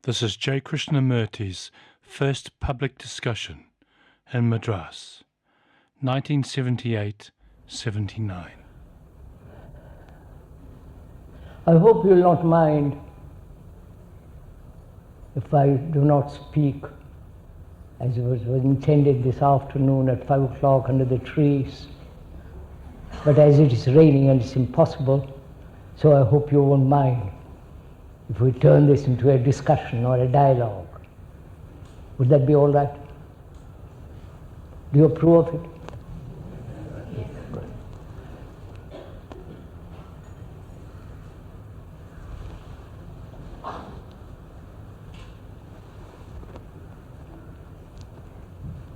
This is J. Krishnamurti's first public discussion in Madras, 1978-79. I hope you will not mind if I do not speak as it was intended this afternoon at 5 o'clock under the trees. But as it is raining and it's impossible, so I hope you won't mind if we turn this into a discussion or a dialogue. Would that be all right? Do you approve of it? Yes. Good.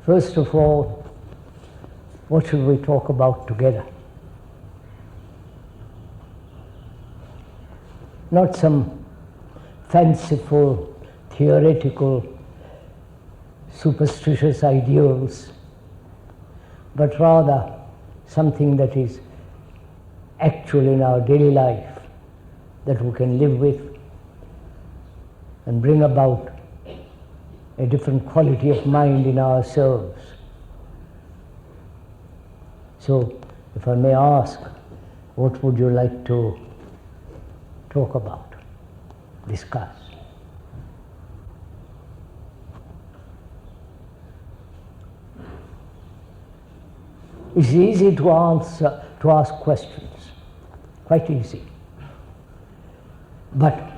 First of all, what should we talk about together? Not some fanciful, theoretical, superstitious ideals, but rather something that is actual in our daily life, that we can live with and bring about a different quality of mind in ourselves. So, if I may ask, what would you like to talk about? Discuss. It's easy to ask questions, quite easy. But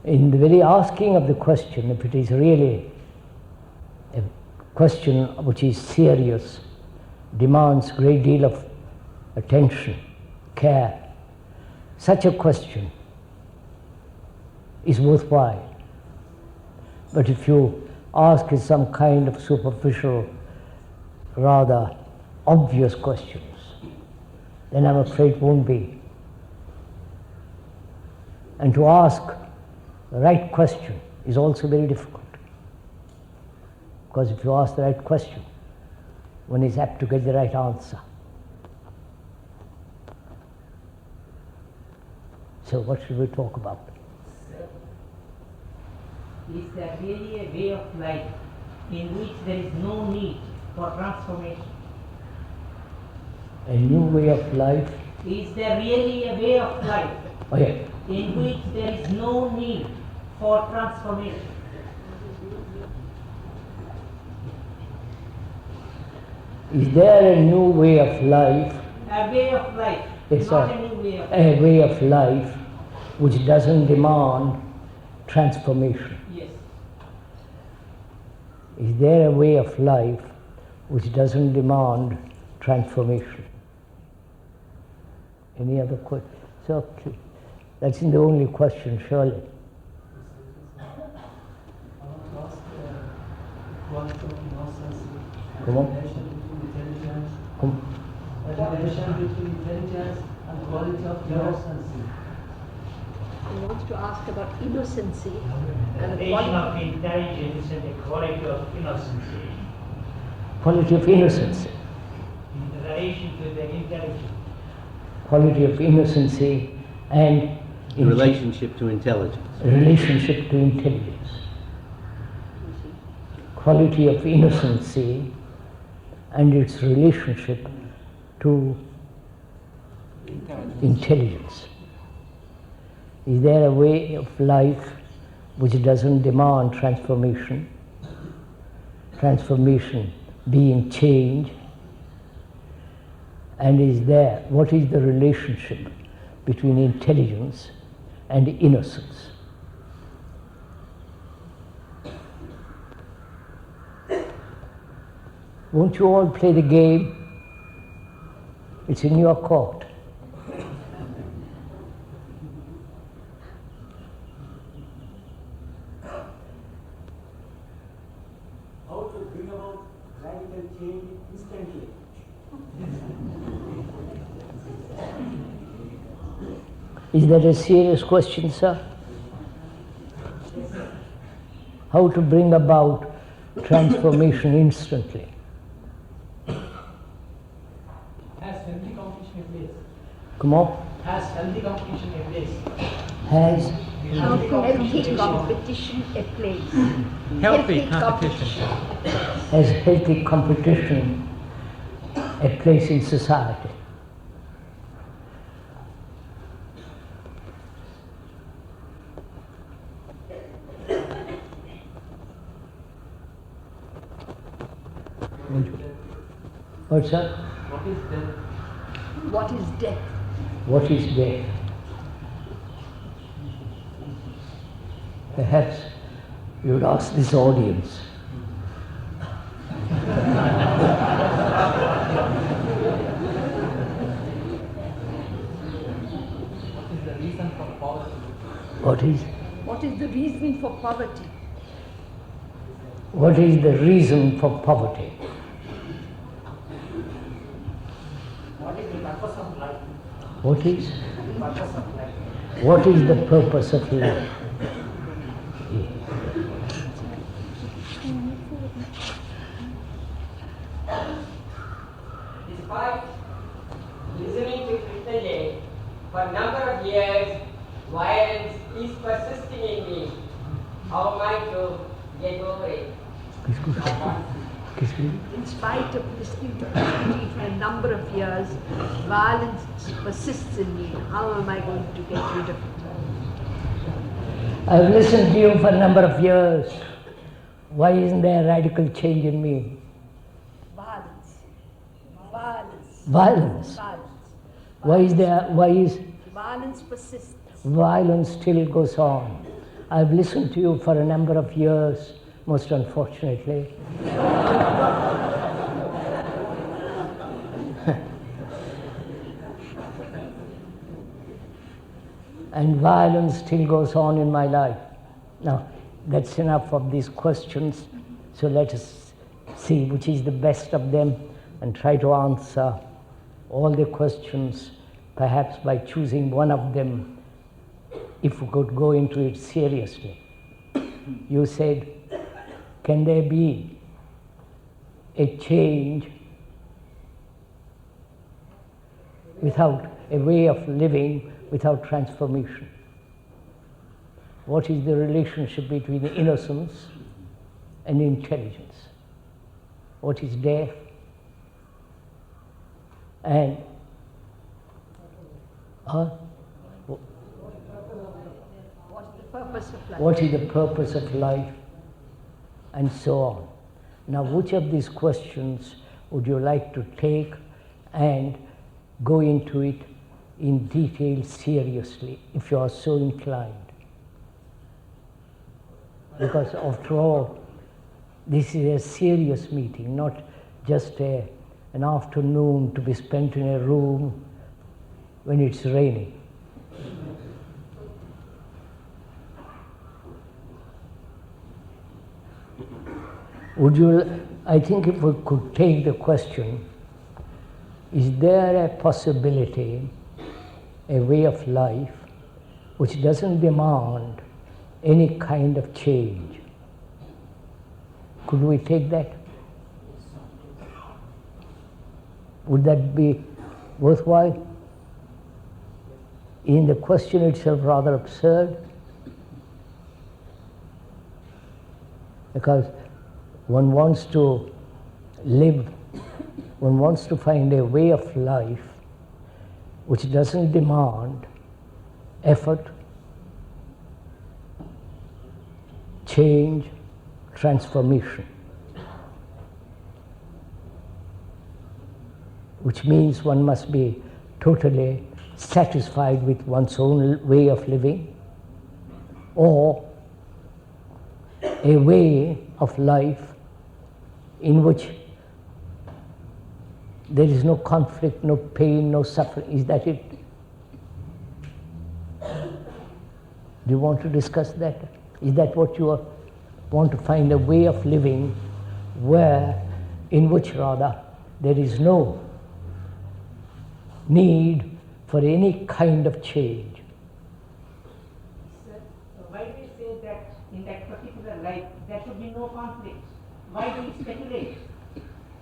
in the very asking of the question, if it is really a question which is serious, demands a great deal of attention, care, such a question is worthwhile. But if you ask some kind of superficial, rather obvious questions, then I'm afraid it won't be. And to ask the right question is also very difficult. Because if you ask the right question, one is apt to get the right answer. So what should we talk about? Is there really a way of life in which there is no need for transformation? A new way of life? Is there really a way of life in which there is no need for transformation? Is there a new way of life? A way of life, Yes, not sir. a new way of life. A way of life which doesn't demand transformation. Yes. Is there a way of life which doesn't demand transformation? Any other question? So, that's the only question, surely. Come on. Relation between intelligence and quality of innocency. He wants to ask about innocency and the Relation quality. of intelligence and the quality of innocency. Quality of innocency. In relation to the intelligence. Quality of innocency and In relationship to intelligence. relationship to intelligence. Quality of innocency and its relationship to intelligence. Is there a way of life which doesn't demand transformation? Transformation being change. And what is the relationship between intelligence and innocence? Won't you all play the game? It's in your court. How to bring about radical change instantly? Is that a serious question, sir? How to bring about transformation instantly? Has healthy competition in place? Come on. Has healthy competition in place? Has Healthy competition a place. Healthy competition. Has healthy competition a place in society? What's that? What is death? What is death? What is death? Perhaps you would ask this audience. What is? What is the reason for poverty? What is the reason for poverty? What is the purpose of life? What is? Purpose of life. What is the purpose of life? Despite listening to Krishna for a number of years, violence is persisting in me. How am I to get over it? In spite of listening to Krishna for a number of years, violence persists in me. How am I going to get rid of it? I've listened to you for a number of years. Why isn't there a radical change in me? Violence. Violence. Violence. Violence. Why is Violence persists. violence still goes on? I've listened to you for a number of years, most unfortunately. And violence still goes on in my life. Now, that's enough of these questions, so let us see which is the best of them and try to answer all the questions, perhaps by choosing one of them, if we could go into it seriously. You said, can there be a change without a way of living without transformation? What is the relationship between innocence and intelligence? What is death? And What's the purpose of life? what is the purpose of life? And so on. Now, which of these questions would you like to take and go into it in detail seriously, if you are so inclined? Because after all, this is a serious meeting, not just an afternoon to be spent in a room when it's raining. I think if we could take the question, is there a possibility, a way of life, which doesn't demand any kind of change? Could we take that? Would that be worthwhile? Isn't the question itself rather absurd? Because one wants to live, one wants to find a way of life which doesn't demand effort, change, transformation. Which means one must be totally satisfied with one's own way of living, or a way of life in which there is no conflict, no pain, no suffering. Is that it? Do you want to discuss that? Is that what you want to find, a way of living in which rather there is no need for any kind of change? Sir, why do you say that in that particular life there should be no conflict? Why do you speculate?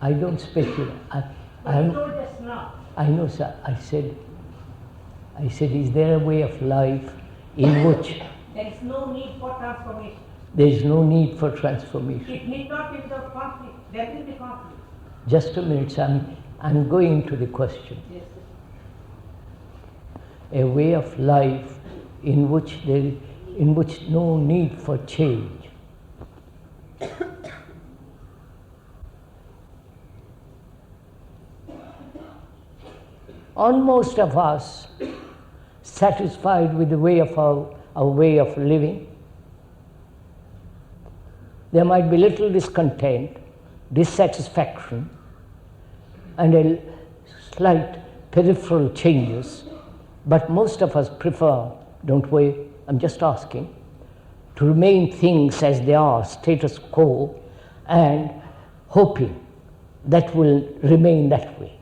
I don't speculate. You told us now. I know, sir. I said, is there a way of life in which There is no need for transformation. There is no need for transformation. It need not be without conflict. There will be conflict. Just a minute, I'm going to the question. Yes. A way of life in which no need for change. Are most of us satisfied with the way of our way of living? There might be little discontent, dissatisfaction, and a slight peripheral changes, but most of us prefer, don't we? I'm just asking, to remain things as they are, status quo, and hoping that will remain that way.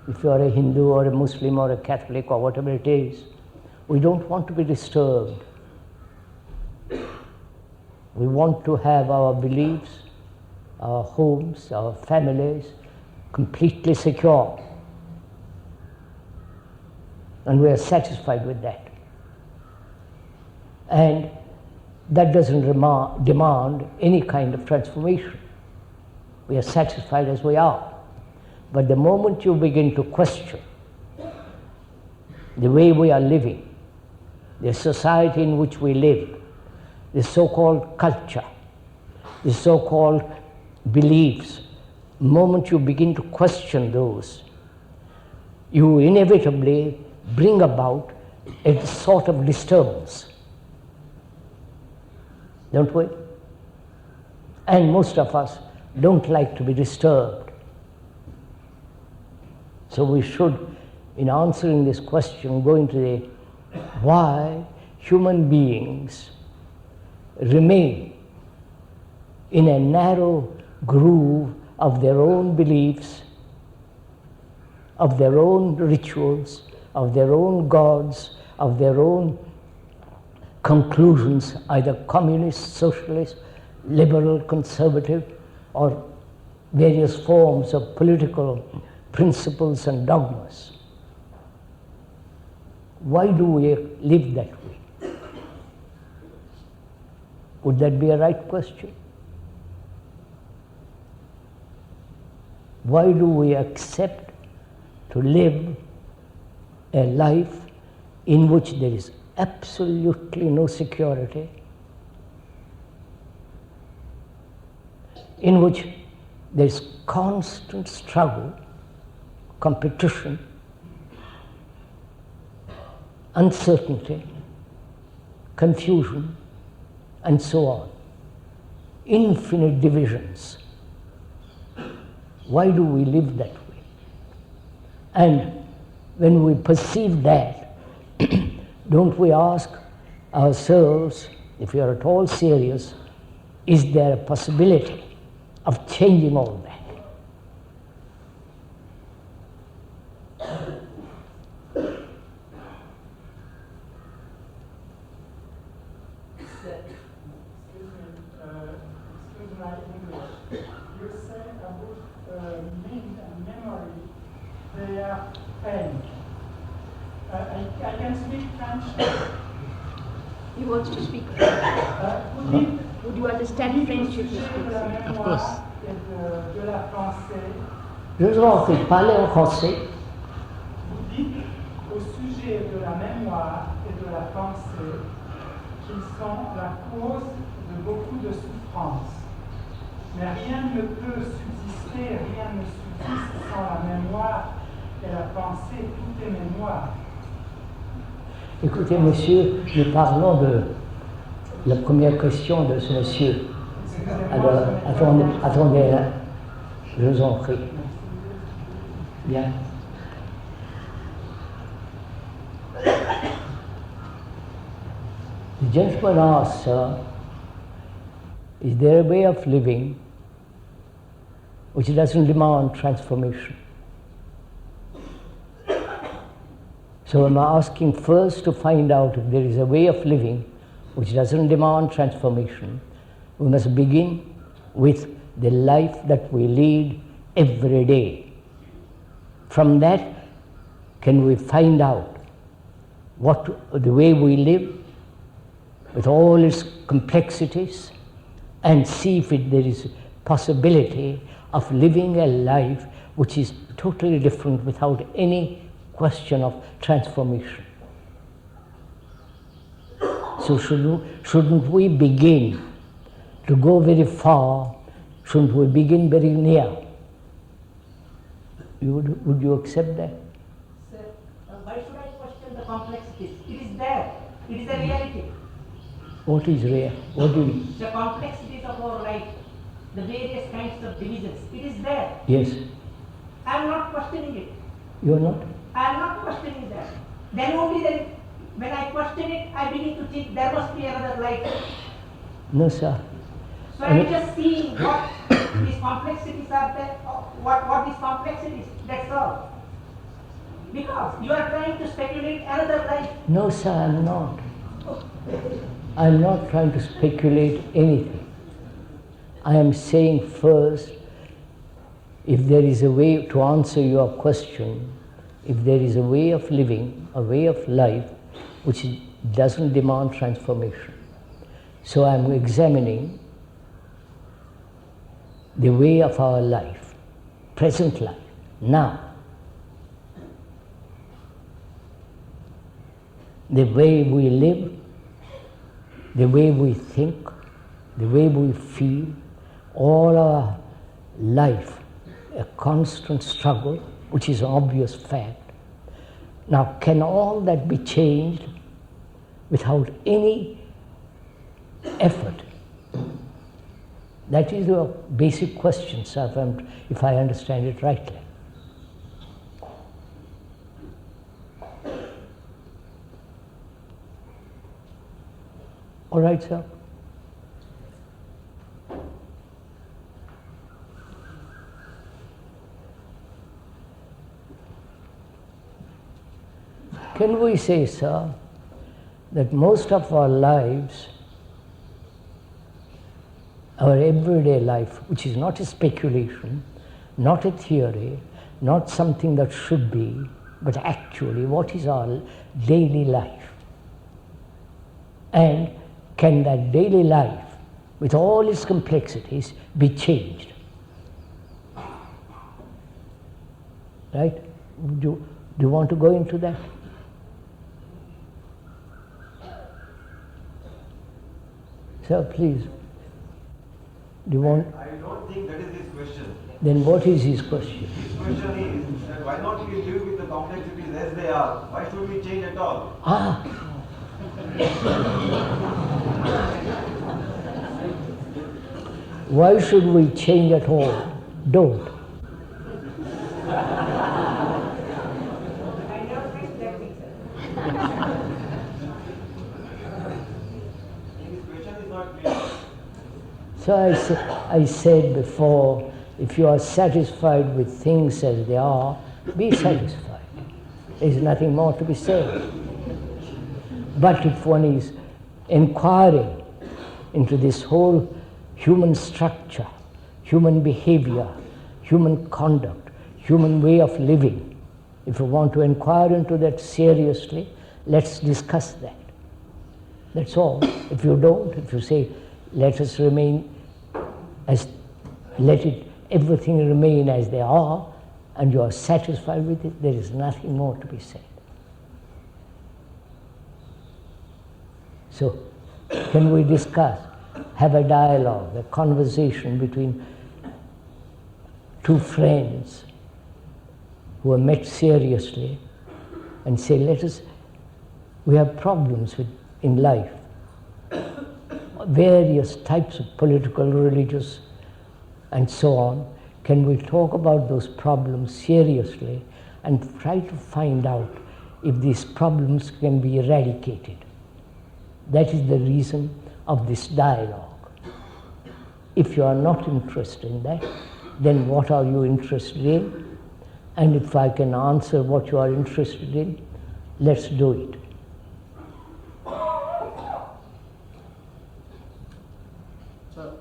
If you are a Hindu or a Muslim or a Catholic or whatever it is, we don't want to be disturbed. We want to have our beliefs, our homes, our families completely secure. And we are satisfied with that. And that doesn't demand any kind of transformation. We are satisfied as we are. But the moment you begin to question the way we are living, the society in which we live, the so-called culture, the so-called beliefs, the moment you begin to question those, you inevitably bring about a sort of disturbance. Don't we? And most of us don't like to be disturbed. So we should, in answering this question, go into the why human beings remain in a narrow groove of their own beliefs, of their own rituals, of their own gods, of their own conclusions, either communist, socialist, liberal, conservative, or various forms of political principles and dogmas. Why do we live that way? Would that be a right question? Why do we accept to live a life in which there is absolutely no security, in which there is constant struggle, competition, uncertainty, confusion, and so on. Infinite divisions. Why do we live that way? And when we perceive that, don't we ask ourselves, if we are at all serious, is there a possibility of changing all that? Excuse my English. You say about mind and memory, they are pain. I can speak French. He wants to speak French. Would you understand French if you speak French? Of course. De la pensée. Je vous en prie, parlez en français. Vous dites au sujet de la mémoire et de la pensée qu'ils sont la cause de beaucoup de souffrances. Mais rien ne peut subsister, rien ne subsiste sans la mémoire et la pensée, tout est mémoire. Écoutez, monsieur, nous parlons de la première question de ce monsieur. Alors, attendez là, je vous en prie. Bien. The gentleman asks, sir, is there a way of living which doesn't demand transformation? So I'm asking first to find out if there is a way of living which doesn't demand transformation. We must begin with the life that we lead every day. From that, can we find out the way we live with all its complexities, and see if there is possibility of living a life which is totally different without any question of transformation. So shouldn't we begin to go very far? Shouldn't we begin very near? Would you accept that? Sir, why should I question the complexities? It is there. It is a reality. What is real? What do you mean? The complexities of our life, the various kinds of divisions, it is there. Yes. I am not questioning it. You are not? I am not questioning that. Then only then, when I question it, I begin to think there must be another life. No, sir. So I am just seeing what these complexities are there, what these complexities, that's all. Because you are trying to speculate another life. No, sir, I'm not. I'm not trying to speculate anything. I am saying first, if there is a way to answer your question, if there is a way of living, a way of life, which doesn't demand transformation. So I'm examining the way of our life, present life, now. The way we live, the way we think, the way we feel, all our life, a constant struggle, which is an obvious fact. Now, can all that be changed without any effort? That is the basic question, sir, if I understand it rightly. All right, sir? Can we say, sir, that most of our lives, our everyday life, which is not a speculation, not a theory, not something that should be, but actually what is our daily life? And can that daily life, with all its complexities, be changed? Right? Do you want to go into that? Sir, please. Do you want? I don't think that is his question. Then what is his question? His question is that why not we live with the complexities as they are? Why should we change at all? Ah. Why should we change at all? Don't. I never meant that thing, sir. His question is not clear. So I said before, if you are satisfied with things as they are, be satisfied. There is nothing more to be said. But if one is inquiring into this whole human structure, human behavior, human conduct, human way of living, if you want to inquire into that seriously, let's discuss that. That's all. If you don't, if you say, let us remain as, everything remain as they are, and you are satisfied with it, there is nothing more to be said. So, can we discuss, have a dialogue, a conversation between two friends who are met seriously and say, we have problems in life, various types of political, religious, and so on. Can we talk about those problems seriously and try to find out if these problems can be eradicated? That is the reason of this dialogue. If you are not interested in that, then what are you interested in? And if I can answer what you are interested in, let's do it. So,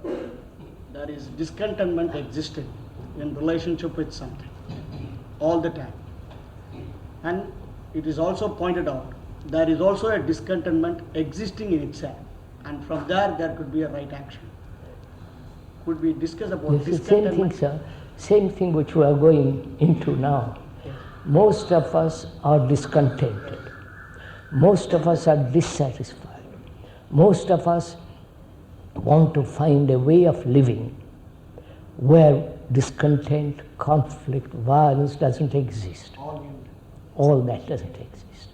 there is discontentment existing in relationship with something all the time. And it is also pointed out there is also a discontentment existing in itself, and from there could be a right action. Could we discuss about Yes, discontentment? same thing, sir. Same thing which we are going into now. Most of us are discontented. Most of us are dissatisfied. Most of us want to find a way of living where discontent, conflict, violence doesn't exist. All that doesn't exist.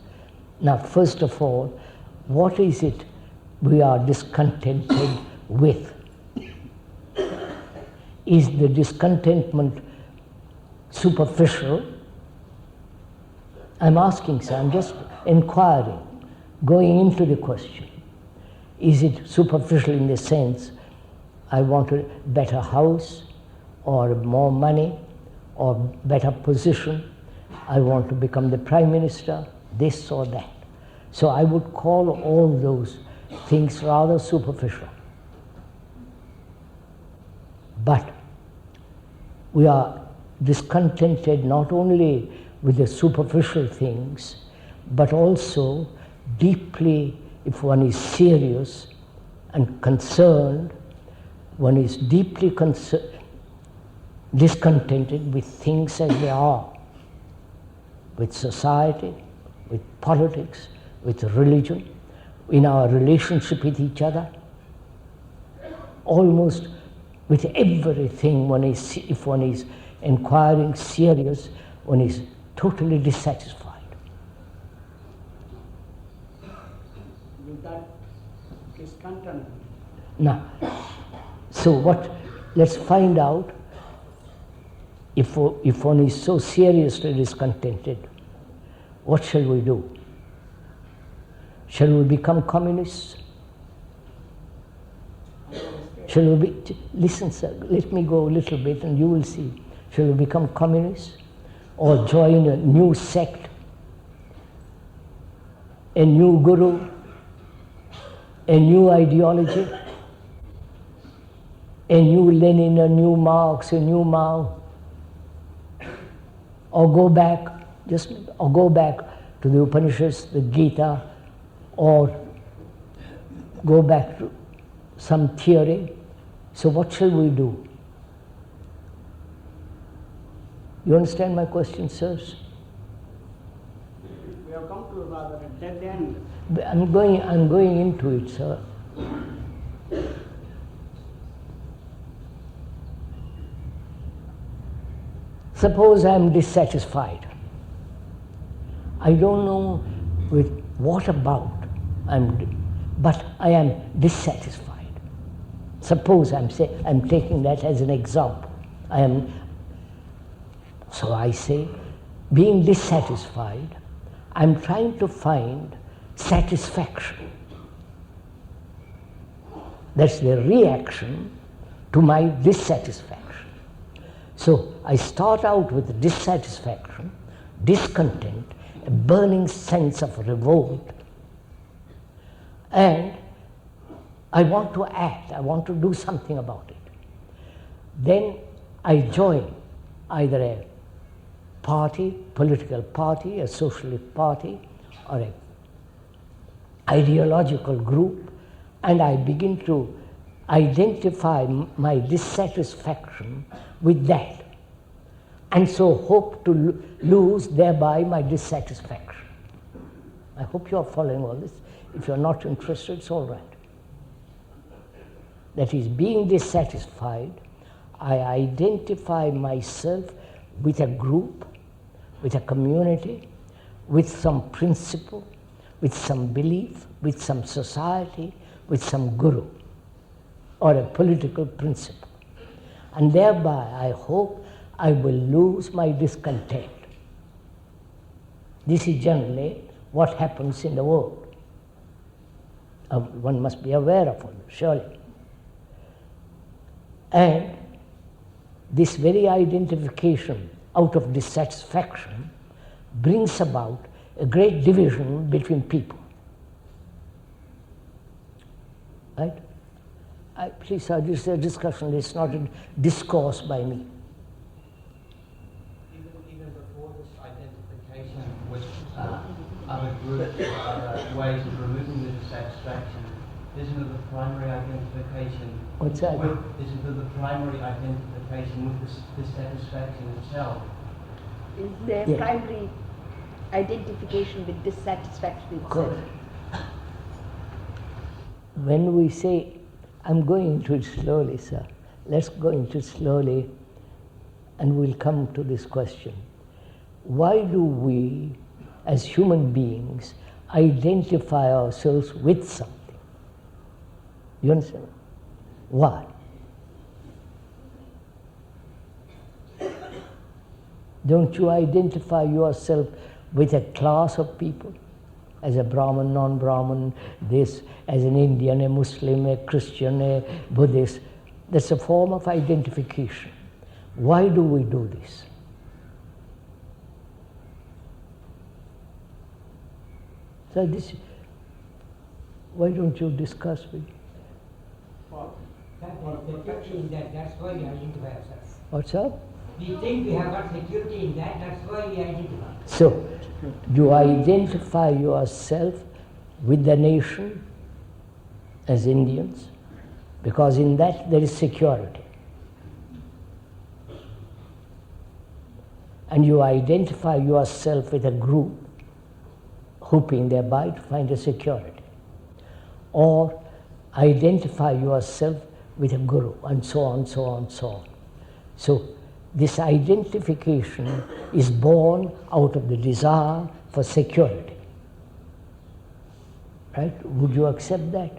Now, first of all, what is it we are discontented with? Is the discontentment superficial? I'm asking, sir, I'm just inquiring, going into the question. Is it superficial in the sense, I want a better house, or more money, or better position, I want to become the Prime Minister, this or that. So I would call all those things rather superficial. But we are discontented not only with the superficial things, but also deeply, if one is serious and concerned, one is deeply discontented with things as they are, with society, with politics, with religion, in our relationship with each other, almost with everything. One is, if one is inquiring serious, one is totally dissatisfied. With that discontentment. Now, so let's find out if one is so seriously discontented, what shall we do? Shall we become communists? Shall we listen, sir, let me go a little bit and you will see. Shall we become communists or join a new sect, a new guru, a new ideology, a new Lenin, a new Marx, a new Mao, or go back to the Upanishads, the Gita, or go back to some theory. So what shall we do? You understand my question, sirs? We have come to rather a dead end. I'm going into it, sir. Suppose I'm dissatisfied. I don't know with what about but I am dissatisfied. Suppose I'm taking that as an example. So I say, being dissatisfied, I'm trying to find satisfaction. That's the reaction to my dissatisfaction. So I start out with dissatisfaction, discontent, a burning sense of revolt, and I want to act, I want to do something about it. Then I join either a party, political party, a socialist party, or an ideological group, and I begin to identify my dissatisfaction with that, and so hope to lose thereby my dissatisfaction. I hope you are following all this. If you are not interested, it's all right. That is, being dissatisfied, I identify myself with a group, with a community, with some principle, with some belief, with some society, with some guru, or a political principle. And thereby, I hope I will lose my discontent. This is generally what happens in the world. One must be aware of it, surely. And this very identification out of dissatisfaction brings about a great division between people. Right? Please, sir, this is a discussion, it's not a discourse by me. Even before this identification, which other groups or other ways of removing the dissatisfaction, isn't it the primary identification? What's that? Isn't it the primary identification with the dissatisfaction itself? Is there Yeah. primary identification with dissatisfaction itself? Good. When we say, I'm going into it slowly, sir. Let's go into it slowly and we'll come to this question. Why do we, as human beings, identify ourselves with something? You understand? Why? Don't you identify yourself with a class of people? As a Brahmin, non-Brahmin, this, as an Indian, a Muslim, a Christian, a Buddhist. That's a form of identification. Why do we do this? So this, why don't you discuss with me? Security in that, that's why we identify ourselves. What's up? We think we have got security in that, that's why we identify. So, you identify yourself with the nation as Indians, because in that there is security. And you identify yourself with a group, hoping thereby to find a security. Or identify yourself with a guru, and so on, so on, so on. So, this identification is born out of the desire for security. Right? Would you accept that?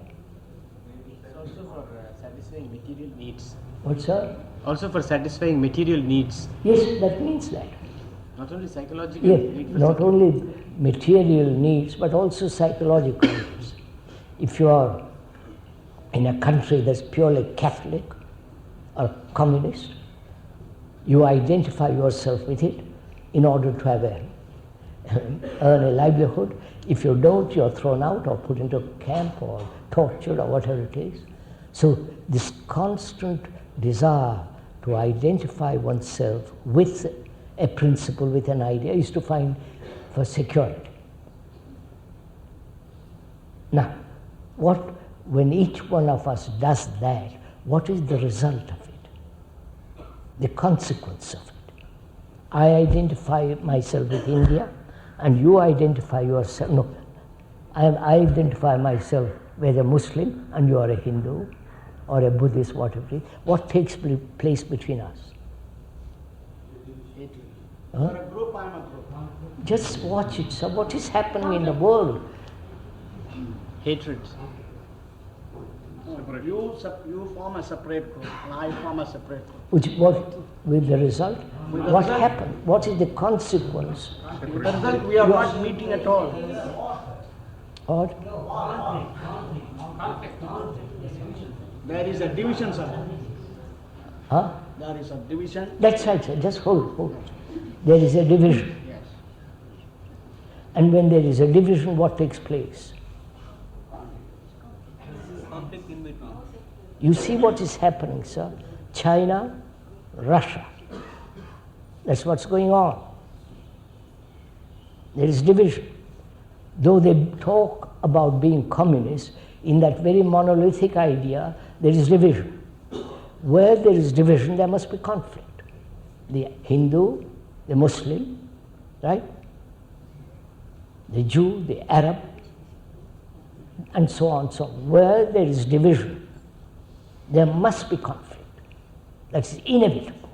Also for satisfying material needs. What's that? Also for satisfying material needs. Yes, that means that. Not only psychological Yes, need for not security. only material needs, but also psychological needs. If you are in a country that's purely Catholic or communist, you identify yourself with it in order to have earn a livelihood. If you don't, you're thrown out or put into a camp or tortured or whatever it is. So this constant desire to identify oneself with a principle, with an idea, is to find for security. Now, when each one of us does that, what is the result of it? The consequence of it. I identify myself with India, and you identify yourself. No, I identify myself with a Muslim, and you are a Hindu, or a Buddhist, whatever it is. What takes place between us? Huh? For a group, I'm a group. Just watch it. So what is happening in the world? Hatred. You form a separate group, and I form a separate group. What will the result? With the What result- happened? What is the consequence? With the result, we are not meeting at all. What? There is a division, sir. Huh? There is a division. That's right, sir. Just hold. There is a division. Yes. And when there is a division, what takes place? Conflict in between. You see what is happening, sir? China, Russia. That's what's going on. There is division. Though they talk about being communist, in that very monolithic idea, there is division. Where there is division, there must be conflict. The Hindu, the Muslim, right? The Jew, the Arab, and so on, so on. Where there is division, there must be conflict. That's inevitable.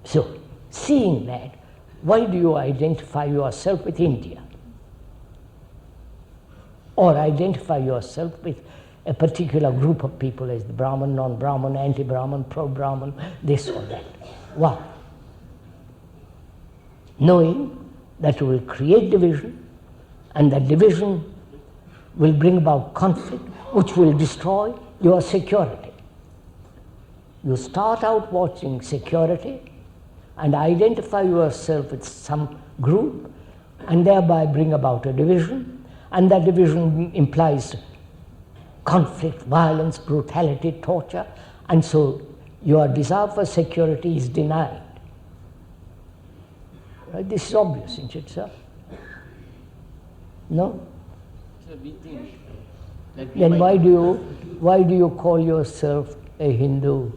So, seeing that, why do you identify yourself with India? Or identify yourself with a particular group of people as the Brahmin, non-Brahmin, anti-Brahmin, pro-Brahmin, this or that? Why? Knowing that you will create division, and that division will bring about conflict, which will destroy your security. You start out watching security and identify yourself with some group, and thereby bring about a division, and that division implies conflict, violence, brutality, torture, and so your desire for security is denied. Right? This is obvious, isn't it, sir? No? Sir, we think that we Then might- why do you call yourself a Hindu?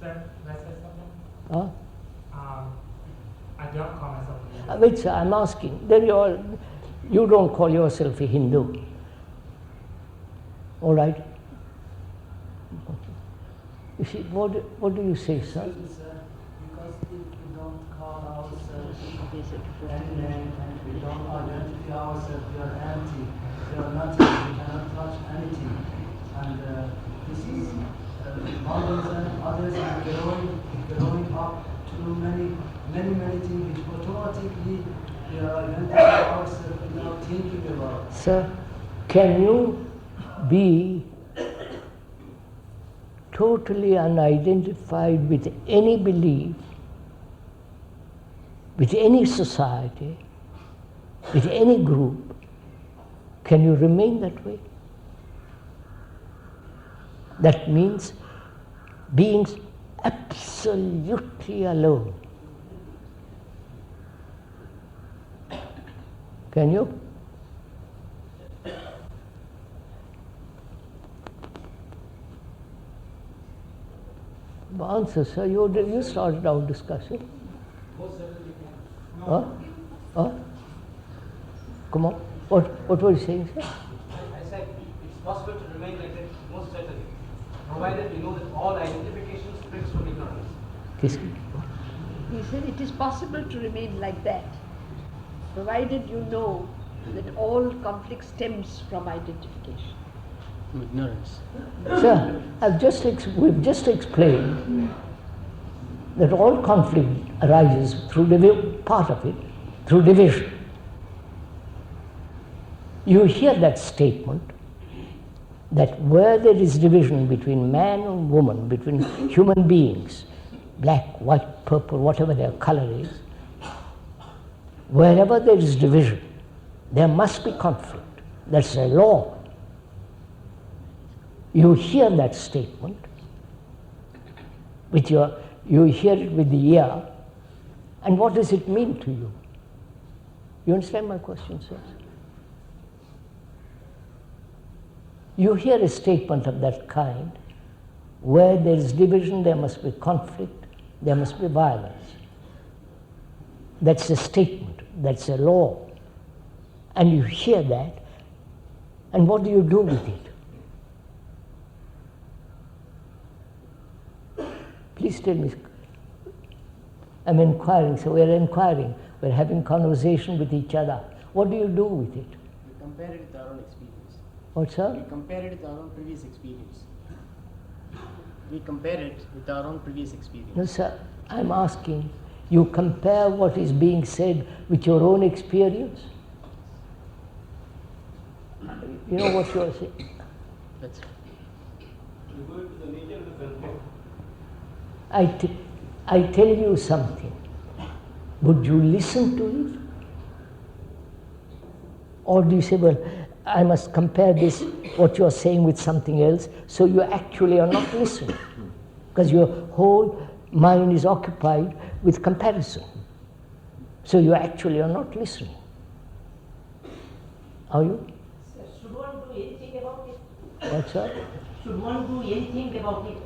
Sir, may I say something? Huh? I don't call myself a Hindu. Wait, sir, I'm asking. Then you don't call yourself a Hindu. All right? You see, what do you say, sir? Because if we don't call ourselves any name and we don't identify ourselves, we are empty, we are nothing, we cannot touch anything. And this is modernism, others are growing up to many things which automatically we are identifying ourselves without thinking about it. Sir, can you be totally unidentified with any belief, with any society, with any group? Can you remain that way? That means being absolutely alone. Can you? Answer, sir. You started our discussion. Huh? Huh? Come on. What were you saying, sir? I said it's possible to remain like that most certainly, provided we know that all identification springs from ignorance. He said it is possible to remain like that, provided you know that all conflict stems from identification. Ignorance. Sir, we've just explained that all conflict arises through part of it, through division. You hear that statement that where there is division between man and woman, between human beings, black, white, purple, whatever their color is, wherever there is division, there must be conflict. That's a law. You hear that statement, you hear it with the ear, and what does it mean to you? You understand my question, sir? You hear a statement of that kind, where there is division, there must be conflict, there must be violence. That's a statement, that's a law. And you hear that, and what do you do with it? Please tell me. I'm inquiring, so we're inquiring, we're having conversation with each other. What do you do with it? We compare it with our own experience. What, sir? We compare it with our own previous experience. We compare it with our own previous experience. No, sir, I'm asking, you compare what is being said with your own experience? You know what you are saying? That's right. You go into the nature of the conflict. I tell you something. Would you listen to it? Or do you say, well, I must compare this, what you are saying, with something else, so you actually are not listening? Because your whole mind is occupied with comparison. So you actually are not listening. Are you? Sir, should one do anything about it? What's that? Should one do anything about it?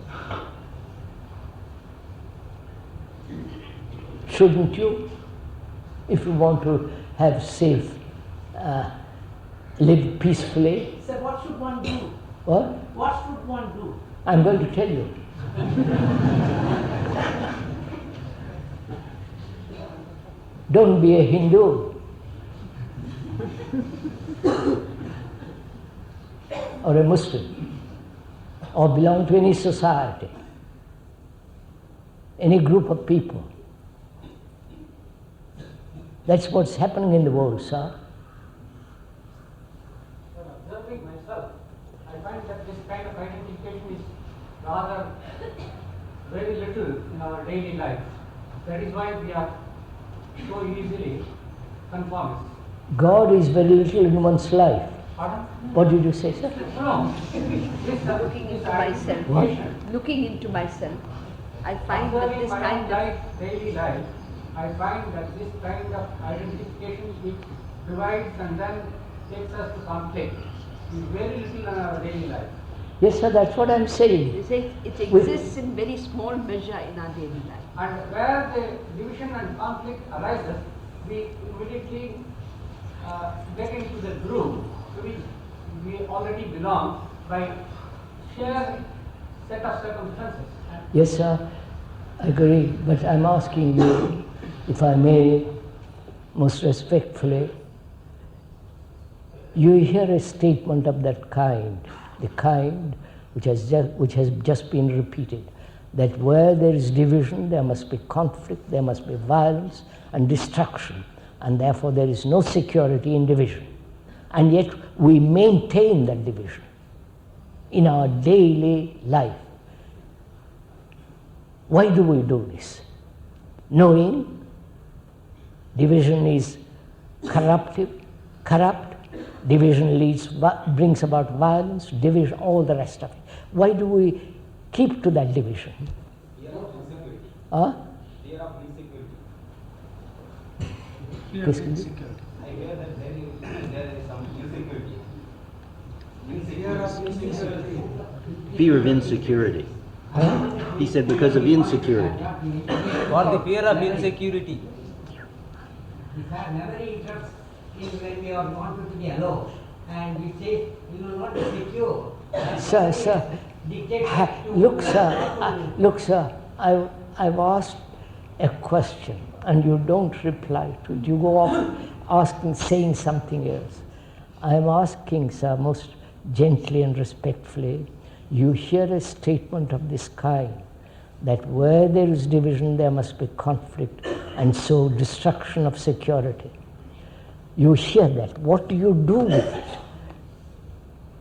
Shouldn't you? If you want to have safe, live peacefully. Sir, what should one do? What? What should one do? I'm going to tell you. Don't be a Hindu. Or a Muslim. Or belong to any society. Any group of people. That's what's happening in the world, sir. Observing myself, I find that this kind of identification is rather very little in our daily life. That is why we are so easily conformist. God is very little in one's life. Pardon? What did you say, sir? No. Looking into myself. What? Looking into myself. I find that Observing this my kind own of life, daily life, I find that this kind of identification which divides and then takes us to conflict is very little in our daily life. Yes, sir, that's what I'm saying. You say it exists in very small measure in our daily life. And where the division and conflict arises, we immediately get into the group to which we already belong by sheer set of circumstances. Yes, sir, I agree. But I'm asking you, if I may, most respectfully, you hear a statement of that kind, the kind which has just been repeated, that where there is division, there must be conflict, there must be violence and destruction, and therefore there is no security in division. And yet we maintain that division in our daily life. Why do we do this? Knowing division is corrupt, division brings about violence, division, all the rest of it. Why do we keep to that division? Fear of insecurity. Huh? Fear of insecurity. Fear of insecurity. I hear that there is some insecurity. Fear of insecurity. Fear of insecurity. He said because of insecurity. For the fear of insecurity. If our memory interrupts in when we are wanted to be alone, and we say we will not be secure. Sir, look, sir, I've asked a question and you don't reply to it. You go off saying something else. I'm asking, sir, most gently and respectfully, you hear a statement of this kind, that where there is division, there must be conflict, and so destruction of security. You hear that. What do you do with it?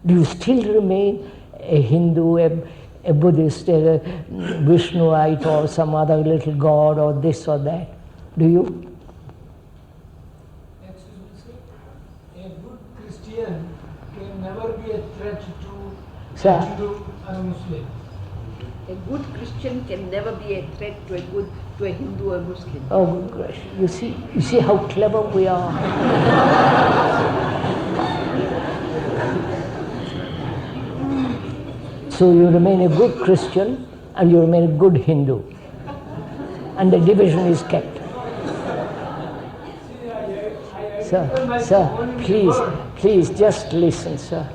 Do you still remain a Hindu, a Buddhist, a Vishnuite, or some other little god, or this or that? Do you? Excuse me, sir. A good Christian can never be a threat to a Hindu and a Muslim. A good Christian can never be a threat to a Hindu or Muslim. Oh gosh, you see how clever we are. So you remain a good Christian and you remain a good Hindu, and the division is kept. Sir, please just listen, sir.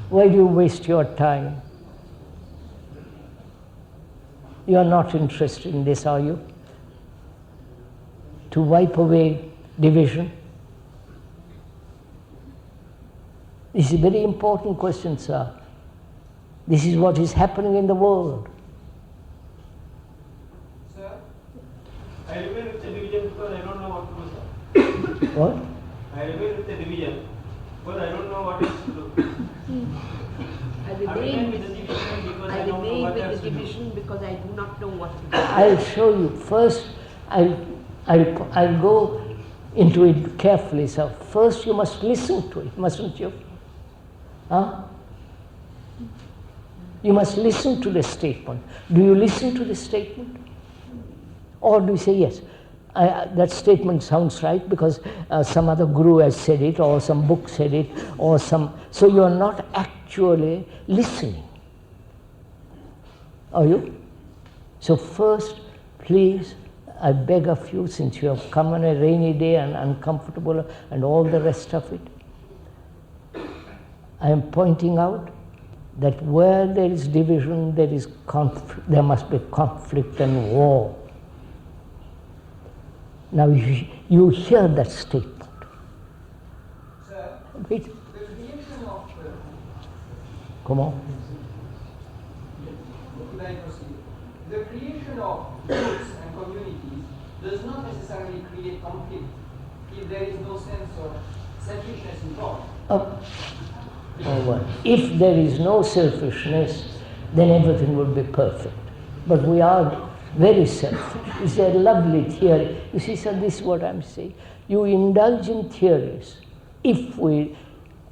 Why do you waste your time? You are not interested in this, are you? To wipe away division? This is a very important question, sir. This is what is happening in the world. Sir, I remain with the division because I don't know what to do, sir. What? I remain with the division because I don't know what else to do. I remain with the division because I do not know what to do. I'll show you. First, I'll go into it carefully, sir. First, you must listen to it, mustn't you? Huh? You must listen to the statement. Do you listen to the statement? Or do you say, yes, that statement sounds right because some other guru has said it, or some book said it, or some... So you are not actually listening. Are you? So first, please, I beg of you, since you have come on a rainy day and uncomfortable and all the rest of it, I am pointing out that where there is division, there is conflict, there must be conflict and war. Now you hear that statement. Sir, Wait. the creation of... Come on. Could I proceed? The creation of groups and communities does not necessarily create conflict if there is no sense of selfishness involved. Well, if there is no selfishness, then everything would be perfect. But we are very selfish. It's a lovely theory. You see, sir, this is what I'm saying. You indulge in theories. If we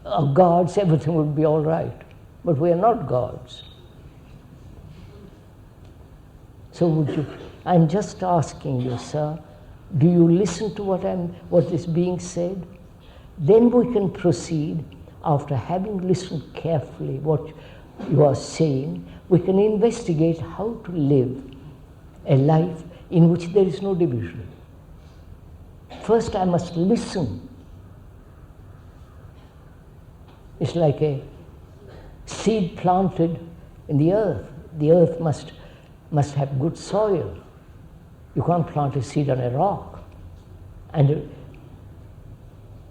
are gods, everything would be all right. But we are not gods. So would you... I'm just asking you, sir, Do you listen to what is being said? Then we can proceed, after having listened carefully what you are saying, we can investigate how to live a life in which there is no division. First I must listen. It's like a seed planted in the earth. The earth must have good soil. You can't plant a seed on a rock. And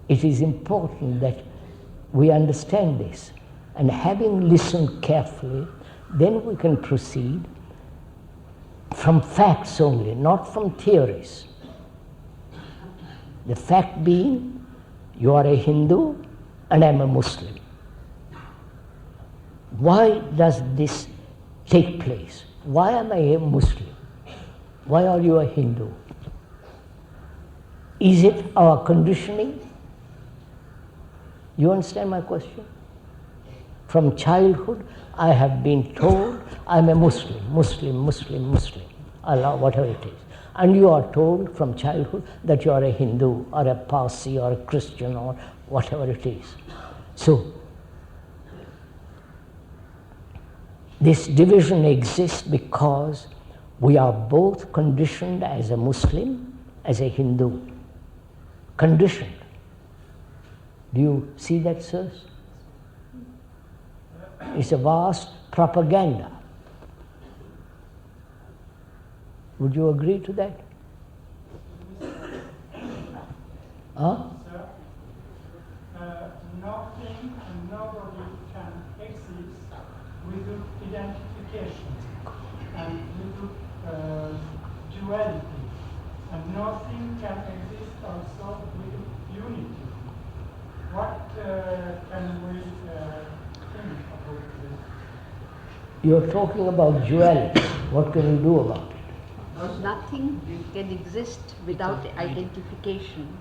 it is important that we understand this. And having listened carefully, then we can proceed from facts only, not from theories. The fact being, you are a Hindu and I am a Muslim. Why does this take place? Why am I a Muslim? Why are you a Hindu? Is it our conditioning? You understand my question? From childhood, I have been told I'm a Muslim, Allah, whatever it is. And you are told from childhood that you are a Hindu or a Parsi or a Christian or whatever it is. So, this division exists because we are both conditioned as a Muslim, as a Hindu. Conditioned. Do you see that, sirs? It's a vast propaganda. Would you agree to that? Huh? Sir, nothing and nobody can exist without identification and without duality. And nothing can exist also with unity. What can we think about this? You're talking about duality. What can you do about it? Nothing can exist without identification.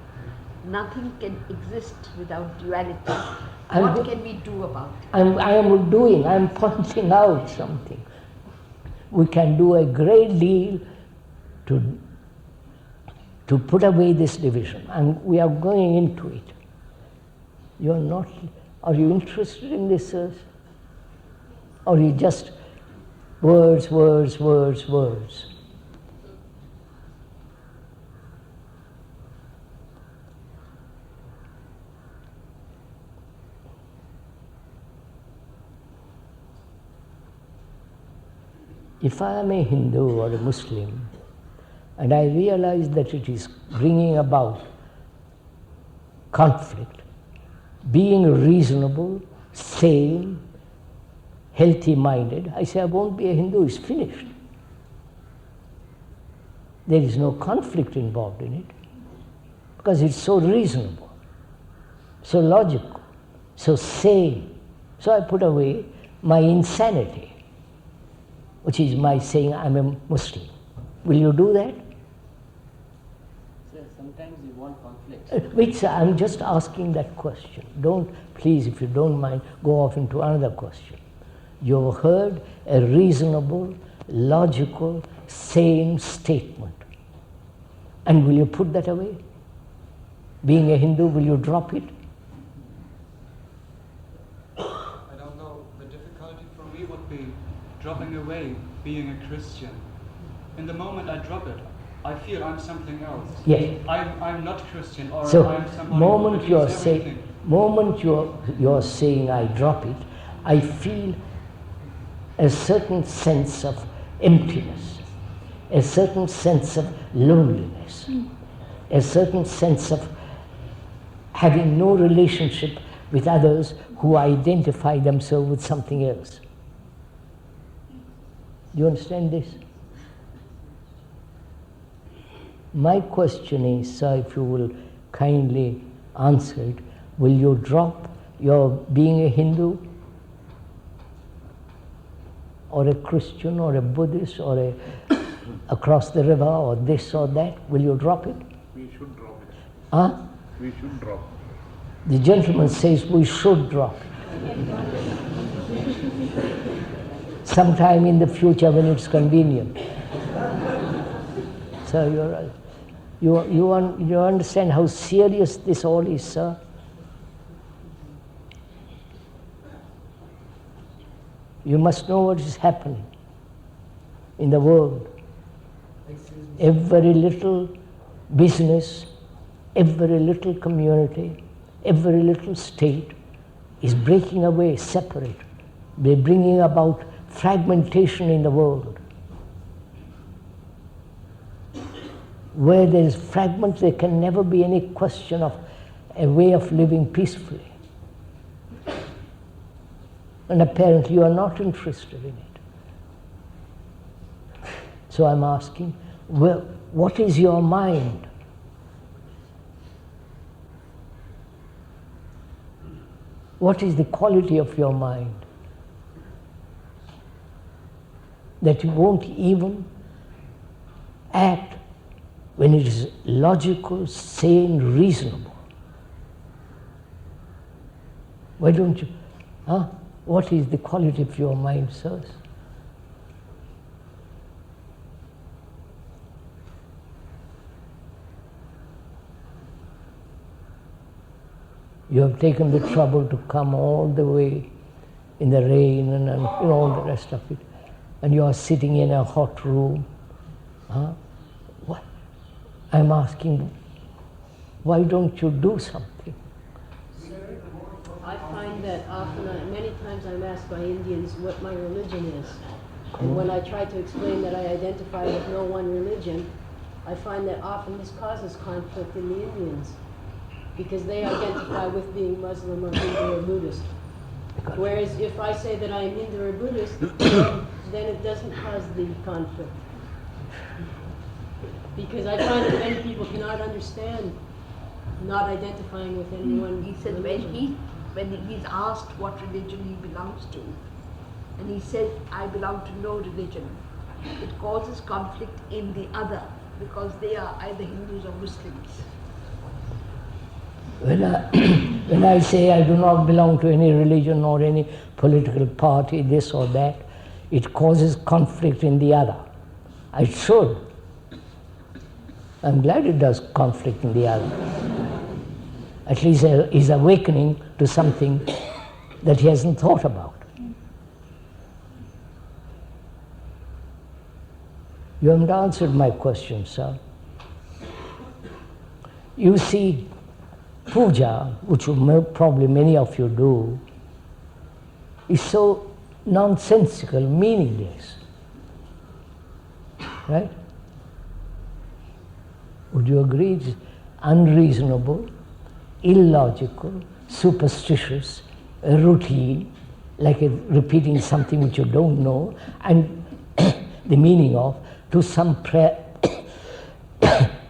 Nothing can exist without duality. What can we do about it? I'm pointing out something. We can do a great deal to put away this division, and we are going into it. You're not, are you interested in this, sirs? Or you just words? If I am a Hindu or a Muslim, and I realize that it is bringing about conflict, being reasonable, sane, healthy-minded, I say I won't be a Hindu, it's finished. There is no conflict involved in it, because it's so reasonable, so logical, so sane. So I put away my insanity, which is my saying I'm a Muslim. Will you do that? Sir, sometimes you want conflict. Wait, sir, I'm just asking that question. Don't, please, if you don't mind, go off into another question. You've heard a reasonable, logical, sane statement. And will you put that away? Being a Hindu, will you drop it? I don't know. The difficulty for me would be dropping away being a Christian. In the moment I drop it, I feel I'm something else. Yes. I'm not Christian, or So, I'm somebody who believes everything. moment you're saying I drop it, I feel a certain sense of emptiness, a certain sense of loneliness, a certain sense of having no relationship with others who identify themselves with something else. Do you understand this? My question is, sir, if you will kindly answer it, will you drop your being a Hindu or a Christian or a Buddhist or a across the river or this or that? Will you drop it? We should drop it. Huh? We should drop it. The gentleman says we should drop it. Sometime in the future when it's convenient. So you're right. You understand how serious this all is, sir? You must know what is happening in the world. Every little business, every little community, every little state is breaking away, separate. They're bringing about fragmentation in the world. Where there is fragment, there can never be any question of a way of living peacefully. And apparently you are not interested in it. So I'm asking, well, what is your mind? What is the quality of your mind? That you won't even act when it is logical, sane, reasonable. Why don't you? What is the quality of your mind, sirs? You have taken the trouble to come all the way in the rain and all the rest of it, and you are sitting in a hot room. What? I'm asking, why don't you do something? I find that often, many times I'm asked by Indians what my religion is. And when I try to explain that I identify with no one religion, I find that often this causes conflict in the Indians, because they identify with being Muslim or Hindu or Buddhist. Whereas if I say that I am Hindu or Buddhist, then it doesn't cause the conflict. Because I find that many people cannot understand not identifying with anyone. He said when he's asked what religion he belongs to, and he said, I belong to no religion, it causes conflict in the other, because they are either Hindus or Muslims. When I say I do not belong to any religion or any political party, this or that, it causes conflict in the other. I should. I'm glad it does conflict in the other. At least he's awakening to something that he hasn't thought about. You haven't answered my question, sir. You see, puja, which probably many of you do, is so nonsensical, meaningless. Right? Would you agree? It's unreasonable, illogical, superstitious, routine, like repeating something which you don't know, and the meaning of, to some prayer,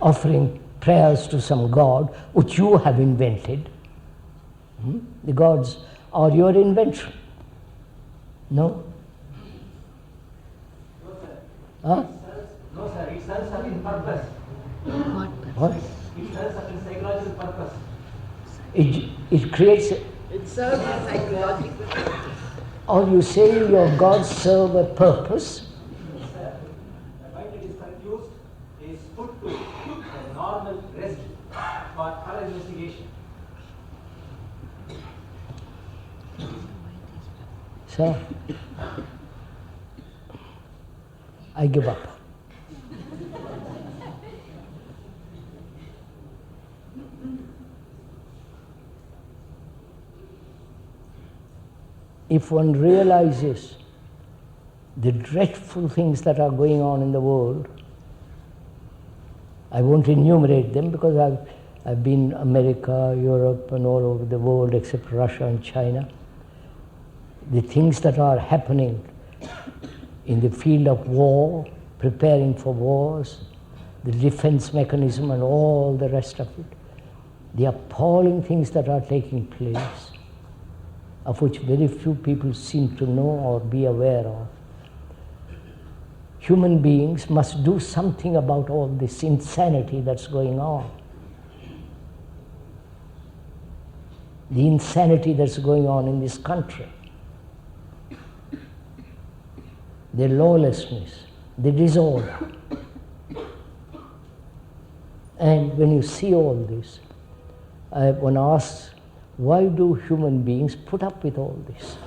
offering prayers to some god which you have invented. The gods are your invention. No? No, sir, it serves certain purpose. What? It serves certain psychological purpose. It creates It serves a psychological purpose. Are you saying your gods serve a purpose? Yes, sir. The mind that is confused is put to a normal rest for further investigation. Sir, I give up. If one realizes the dreadful things that are going on in the world, I won't enumerate them because I've been America, Europe, and all over the world except Russia and China. The things that are happening in the field of war, preparing for wars, the defense mechanism and all the rest of it, the appalling things that are taking place, of which very few people seem to know or be aware of. Human beings must do something about all this insanity that's going on. The insanity that's going on in this country. The lawlessness, the disorder. And when you see all this, one asks, why do human beings put up with all this?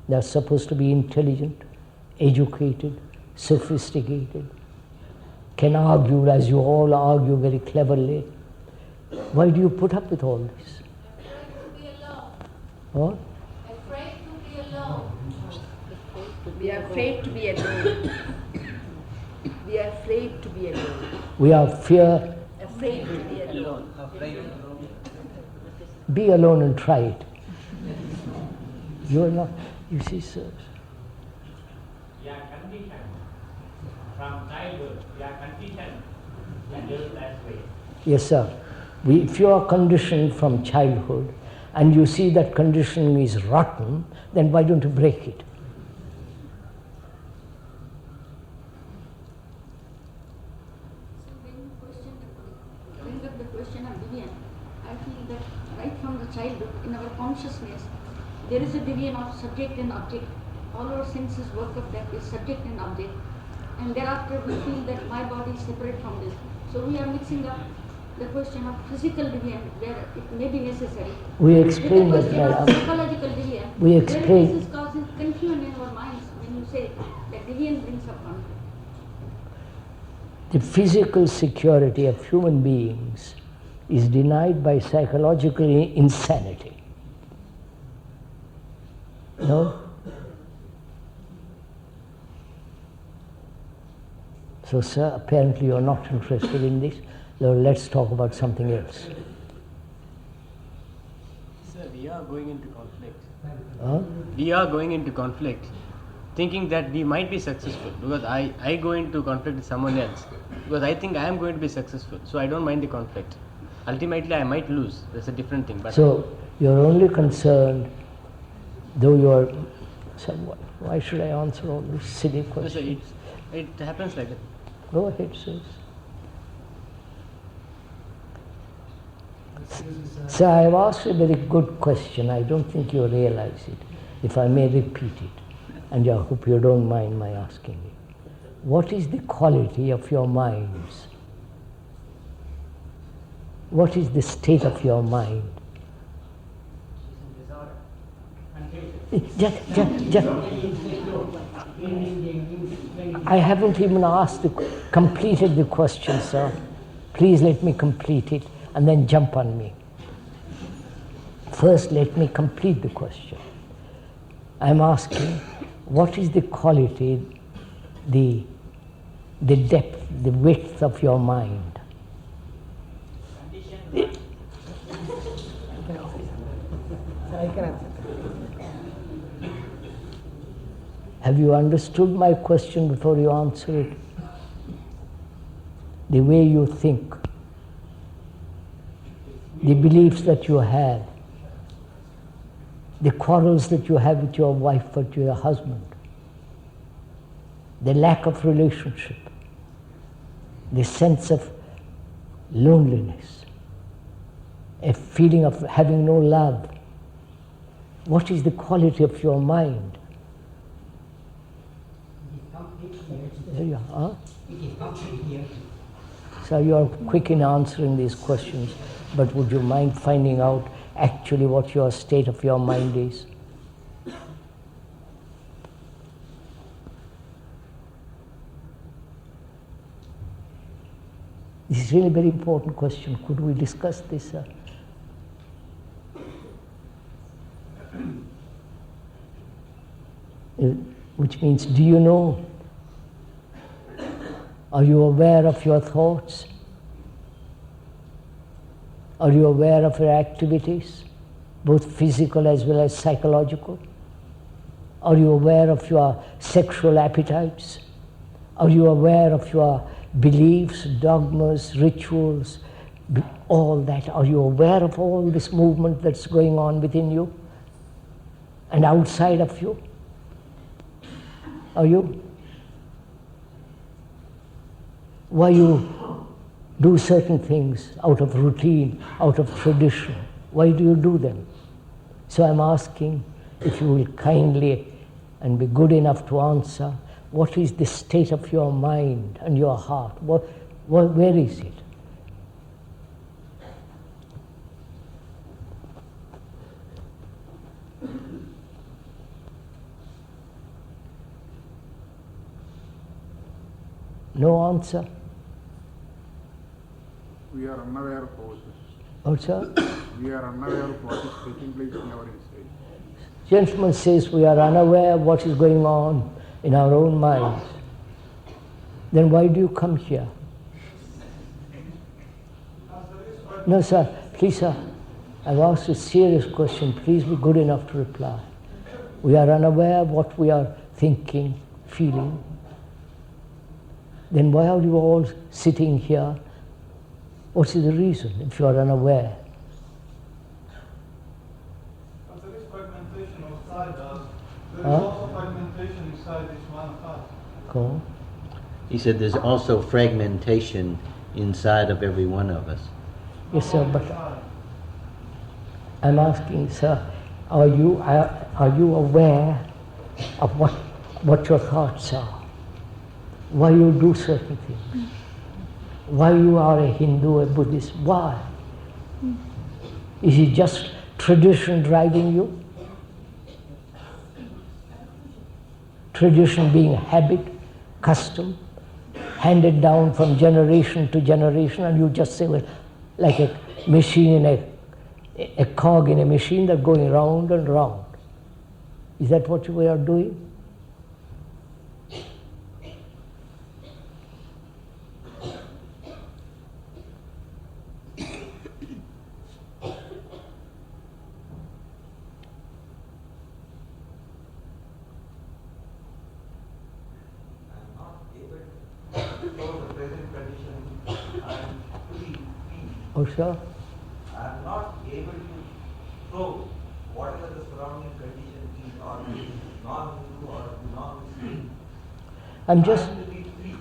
They are supposed to be intelligent, educated, sophisticated, can argue as you all argue very cleverly. Why do you put up with all this? What? Afraid to be alone. We are afraid to be alone. We are afraid to be alone. We are afraid to be alone. Be alone and try it. You are not, you see, sir. We are conditioned from childhood. We are conditioned to live that way. Yes, sir. If you are conditioned from childhood and you see that conditioning is rotten, then why don't you break it? Bring up the question of division. I feel that right from the childhood, in our consciousness, there is a division of subject and object. All our senses work of that is subject and object. And thereafter we feel that my body is separate from this. So we are mixing up the question of physical division where it may be necessary. We explain with the that, question of psychological division. we explain. Where this is causing confusion in our minds when you say that division brings up conflict. The physical security of human beings is denied by psychological insanity. No? So, sir, apparently you are not interested in this. Now let's talk about something else. Sir, we are going into conflict. Huh? We are going into conflict, thinking that we might be successful, because I go into conflict with someone else because I think I am going to be successful, so I don't mind the conflict. Ultimately I might lose, that's a different thing. But so you're only concerned, though you're somewhat, why should I answer all these silly questions? Sir, it happens like that. Go ahead, sis. So I have asked a very good question. I don't think you realize it. If I may repeat it, and I hope you don't mind my asking it. What is the quality of your minds? What is the state of your mind? I haven't even completed the question, sir. Please let me complete it and then jump on me. First, let me complete the question. I'm asking, what is the quality, the depth, the width of your mind? Have you understood my question before you answer it? The way you think, the beliefs that you have, the quarrels that you have with your wife or to your husband, the lack of relationship, the sense of loneliness, a feeling of having no love. What is the quality of your mind? There you are. So you are quick in answering these questions, but would you mind finding out actually what your state of your mind is? This is really a very important question. Could we discuss this? Which means, do you know? Are you aware of your thoughts? Are you aware of your activities, both physical as well as psychological? Are you aware of your sexual appetites? Are you aware of your beliefs, dogmas, rituals, all that? Are you aware of all this movement that's going on within you and outside of you? Are you? Why you do certain things out of routine, out of tradition? Why do you do them? So I'm asking if you will kindly and be good enough to answer, what is the state of your mind and your heart? Where is it? No answer. We are unaware of ourselves. Also, We are unaware of what is taking place in our inside. gentleman says we are unaware of what is going on in our own minds. Then why do you come here? No, sir. Please, sir. I've asked a serious question. Please be good enough to reply. We are unaware of what we are thinking, feeling. Then why are you all sitting here? What is the reason if you are unaware? There is fragmentation outside us. There is also fragmentation inside each one of us. Go on. He said there's also fragmentation inside of every one of us. Yes, sir, but I'm asking, sir, are you aware of what your thoughts are? Why you do certain things? Why you are a Hindu, a Buddhist? Why? Is it just tradition driving you? Tradition being habit, custom, handed down from generation to generation, and you just say, well, like a machine in a cog in a machine that's going round and round. Is that what we are doing? Oh, sir? I am not able to show whatever the surrounding condition is, or non-Hindu or non-Muslim. I'm just. I am to be free.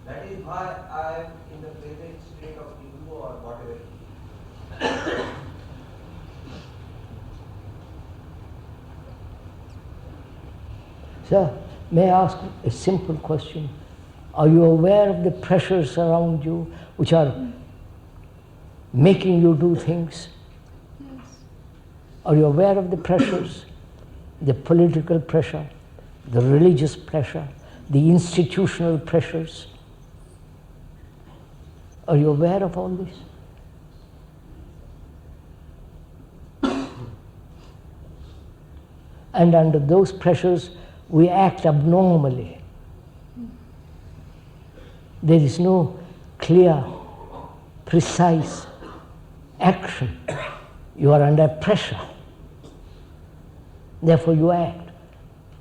That is why I am in the present state of Hindu or whatever it is. Sir, may I ask a simple question? Are you aware of the pressures around you which are making you do things? Yes. Are you aware of the pressures? The political pressure, the religious pressure, the institutional pressures? Are you aware of all this? And under those pressures, we act abnormally. There is no clear, precise action. You are under pressure. Therefore you act.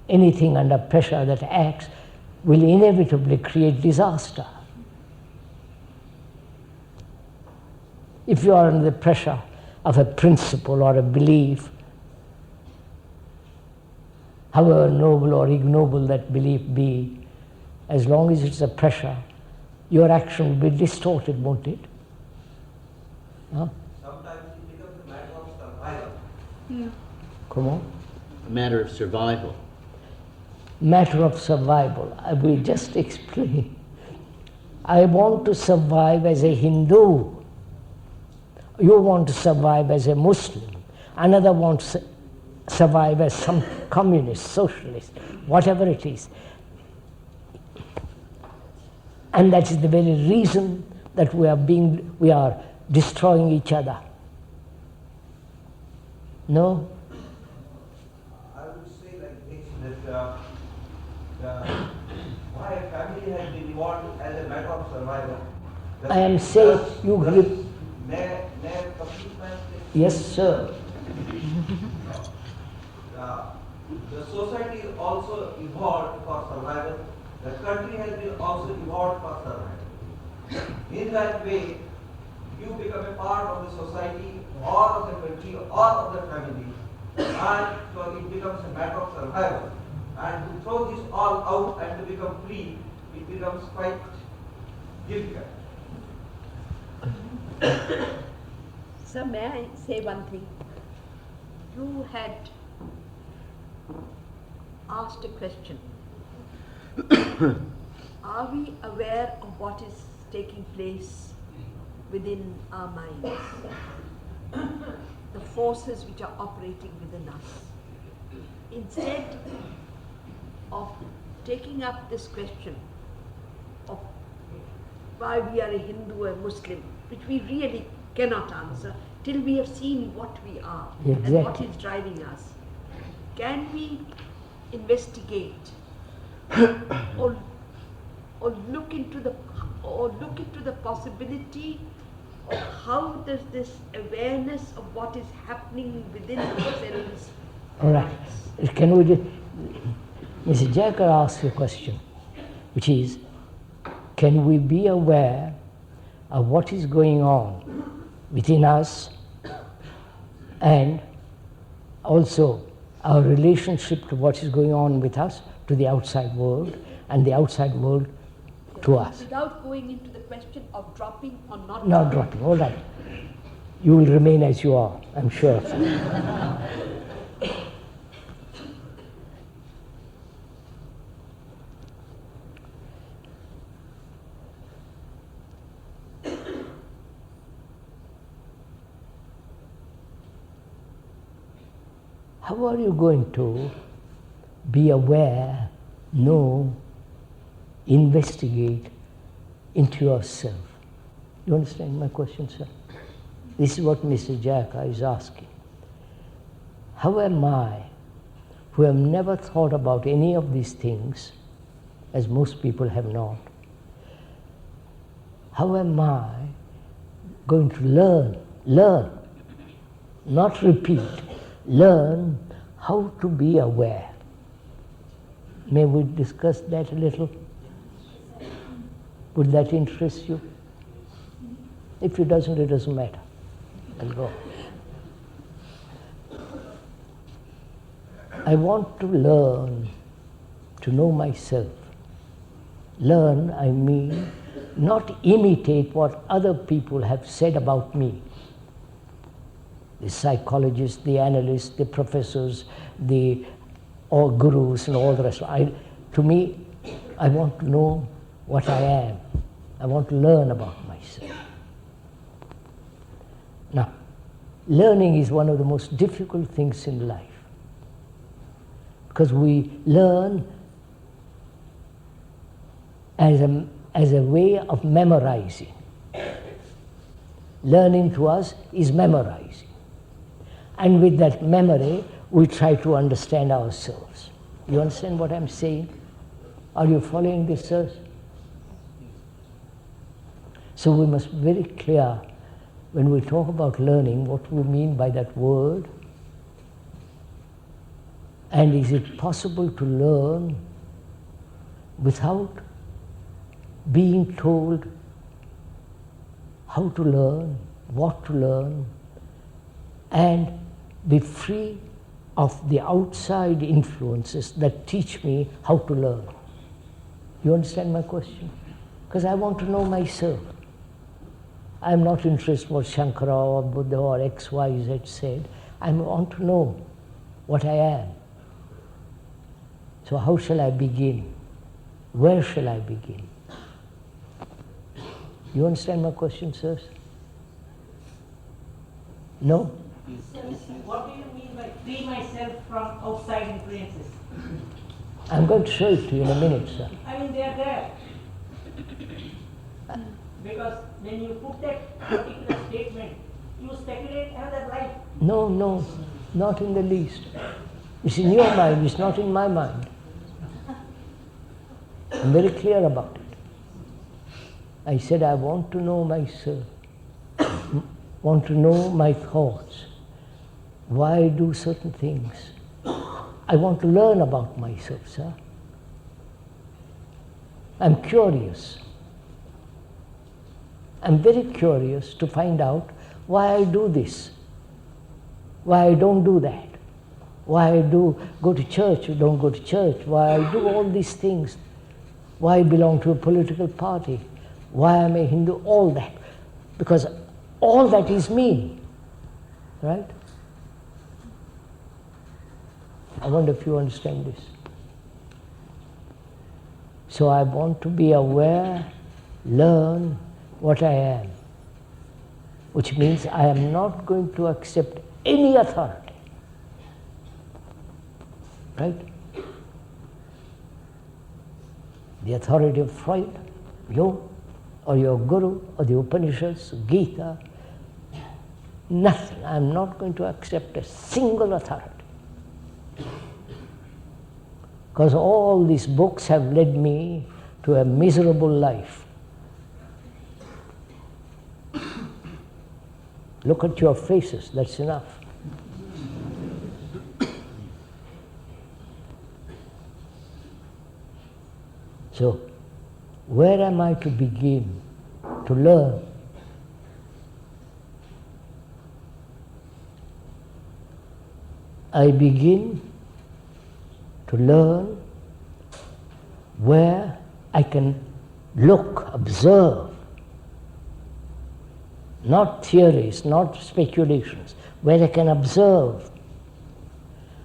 Anything under pressure that acts will inevitably create disaster. If you are under the pressure of a principle or a belief, however noble or ignoble that belief be, as long as it's a pressure, your action will be distorted, won't it? Huh? Sometimes it becomes a matter of survival. Yeah. Come on. A matter of survival. Matter of survival. I will just explain. I want to survive as a Hindu. You want to survive as a Muslim. Another wants to survive as some communist, socialist, whatever it is. And that is the very reason that we are destroying each other. No? I would say like this, that why a family has been evolved as a matter of survival. I am saying you give. Yes, sir. The society is also evolved for survival. The country has been also evolved for survival. In that way, you become a part of the society or of the country or of the family, and so it becomes a matter of survival. And to throw this all out and to become free, it becomes quite difficult. Sir, may I say one thing? You had asked a question. Are we aware of what is taking place within our minds? The forces which are operating within us. Instead of taking up this question of why we are a Hindu or Muslim, which we really cannot answer till we have seen what we are and what is driving us. Can we investigate or look into the possibility of how does this awareness of what is happening within ourselves? All right. Can we just, Mrs. Jacker asked a question, which is, can we be aware of what is going on within us and also our relationship to what is going on with us to the outside world and the outside world to us? Without going into the question of dropping or not Not dropping, all right. You will remain as you are, I'm sure. How are you going to be aware, know, investigate into yourself? You understand my question, sir? This is what Mr. Jacka is asking. How am I, who have never thought about any of these things, as most people have not, how am I going to learn, not repeat, learn how to be aware? May we discuss that a little? Would that interest you? If it doesn't matter. I'll go. I want to learn to know myself. Learn, I mean, not imitate what other people have said about me. The psychologists, the analysts, the professors, the all gurus and all the rest. To me, I want to know what I am. I want to learn about myself. Now, learning is one of the most difficult things in life, because we learn as a way of memorizing. Learning to us is memorizing. And with that memory, we try to understand ourselves. You understand what I'm saying? Are you following this, sir? So we must be very clear when we talk about learning what we mean by that word. And is it possible to learn without being told how to learn, what to learn, and be free of the outside influences that teach me how to learn? You understand my question? Because I want to know myself. I'm not interested in what Shankara or Buddha or X, Y, Z said. I want to know what I am. So how shall I begin? Where shall I begin? You understand my question, sirs? No? What do you mean by free myself from outside influences? I'm going to show it to you in a minute, sir. I mean, they are there. Because when you put that particular statement, you speculate another life. No, not in the least. It's in your mind, it's not in my mind. I'm very clear about it. I said I want to know myself, want to know my thoughts, why I do certain things. I want to learn about myself, sir. I'm curious. I'm very curious to find out why I do this, why I don't do that, why I do go to church or don't go to church, why I do all these things, why I belong to a political party, why I'm a Hindu, all that. Because all that is me, right? I wonder if you understand this. So I want to be aware, learn what I am, which means I am not going to accept any authority, right? The authority of Freud, You or your Guru or the Upanishads, Gita, nothing. I'm not going to accept a single authority. Because all these books have led me to a miserable life. Look at your faces, that's enough. So, where am I to begin to learn? I begin to learn where I can look, observe, not theories, not speculations, where I can observe.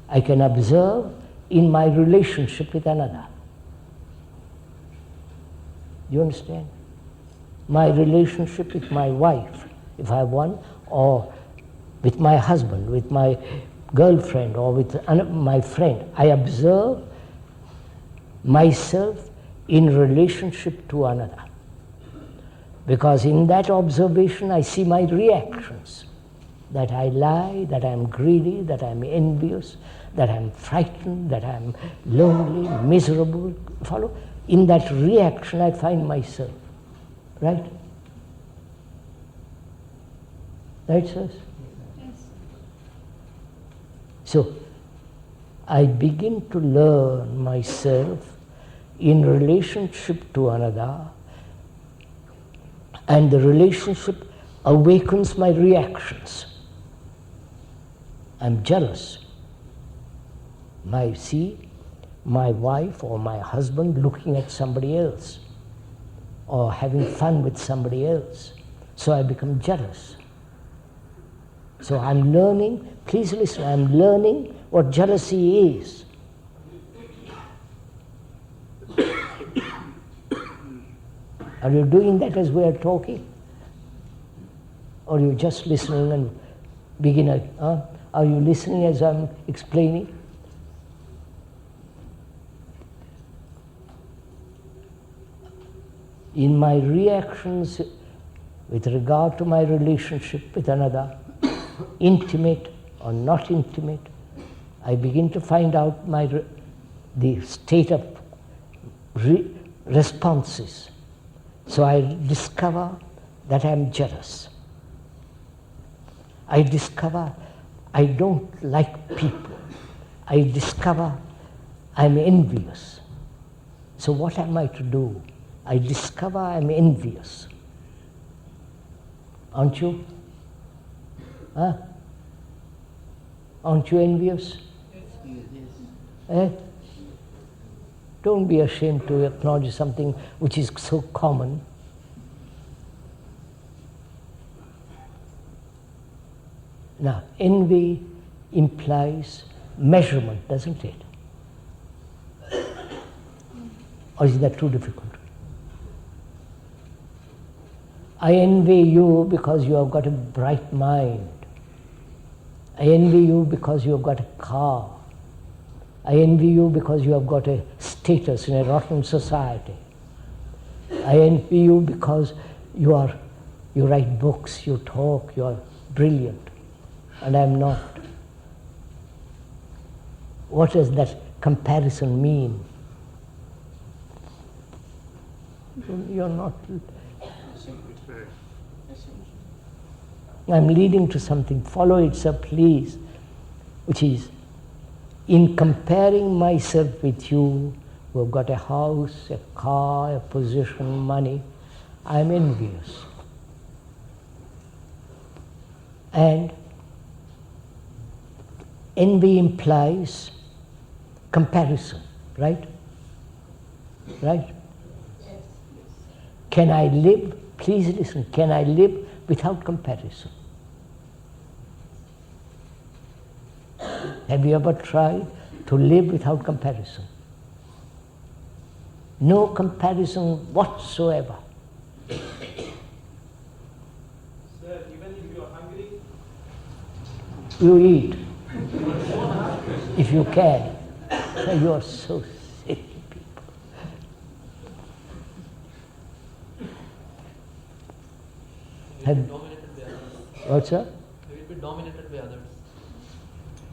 I can observe in my relationship with another. You understand? My relationship with my wife, if I have one, or with my husband, with my girlfriend, or with my friend. I observe myself in relationship to another. Because in that observation I see my reactions. That I lie, that I am greedy, that I am envious, that I am frightened, that I am lonely, miserable. Follow? In that reaction I find myself. Right? Right, sirs? Yes. So, I begin to learn myself in relationship to another, and the relationship awakens my reactions. I'm jealous. My wife or my husband looking at somebody else or having fun with somebody else. So I become jealous. So I'm learning, please listen, I'm learning what jealousy is. Are you doing that as we are talking? Or are you just listening and beginning? Are you listening as I'm explaining? In my reactions with regard to my relationship with another, intimate or not intimate, I begin to find out the state of responses. So I discover that I am jealous. I discover I don't like people. I discover I'm envious. So what am I to do? I discover I'm envious. Aren't you? Huh? Aren't you envious? Yes. Don't be ashamed to acknowledge something which is so common. Now, envy implies measurement, doesn't it? Or is that too difficult? I envy you because you have got a bright mind. I envy you because you have got a car. I envy you because you have got a status in a rotten society. I envy you because you write books, you talk, you are brilliant, and I am not. What does that comparison mean? You're not. I'm leading to something. Follow it, sir, please. Which is, in comparing myself with you, who have got a house, a car, a position, money, I'm envious. And envy implies comparison, right? Right? Can I live, please listen, can I live without comparison? Have you ever tried to live without comparison? No comparison whatsoever. Sir, even if you are hungry, You eat, if you can. You are so silly people. Have- dominated by others. What's that? We will be dominated by others.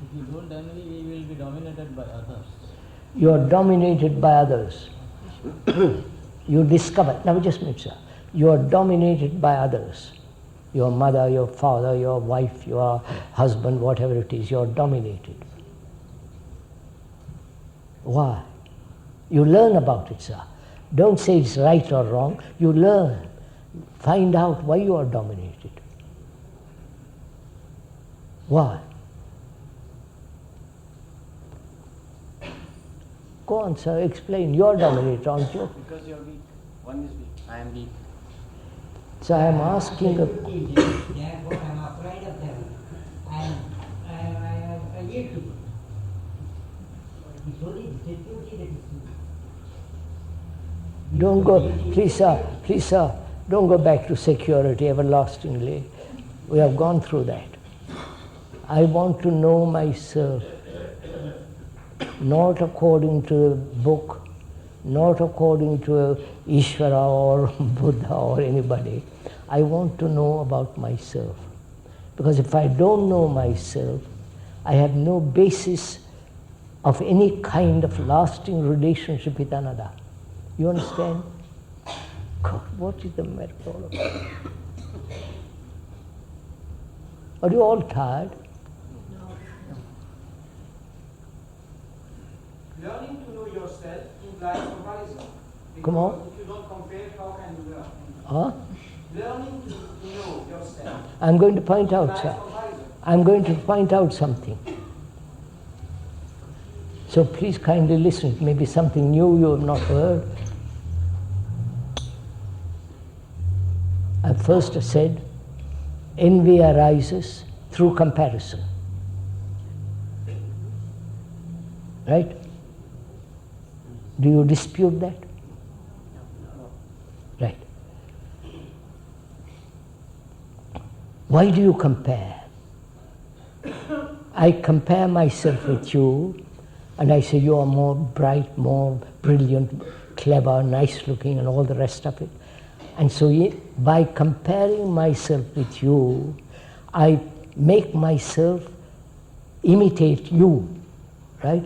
If you don't envy, we will be dominated by others. You are dominated by others. You discover, now just a minute, sir. You are dominated by others. Your mother, your father, your wife, your husband, whatever it is, you are dominated. Why? You learn about it, sir. Don't say it's right or wrong. You learn. Find out why you are dominated. Why? Go on, sir, explain. You're dominated, aren't you? Because you're weak. One is weak. I am weak. So I am asking a... Therefore, I am afraid of them. I yield to them. It's only difficulty that is. Don't go, please sir, don't go back to security everlastingly. We have gone through that. I want to know myself, not according to a book, not according to Ishvara or Buddha or anybody. I want to know about myself. Because if I don't know myself, I have no basis of any kind of lasting relationship with another. You understand? God, what is the matter with all of you? Are you all tired? Learning to know yourself implies comparison. Come on. If you don't compare, how can you learn? Huh? Learning to know yourself. I'm going to point out, sir. I'm going to point out something. So please kindly listen. It may be something new you have not heard. I first said, envy arises through comparison. Right? Do you dispute that? Right. Why do you compare? I compare myself with you, and I say you are more bright, more brilliant, clever, nice looking, and all the rest of it. And so by comparing myself with you, I make myself imitate you, right?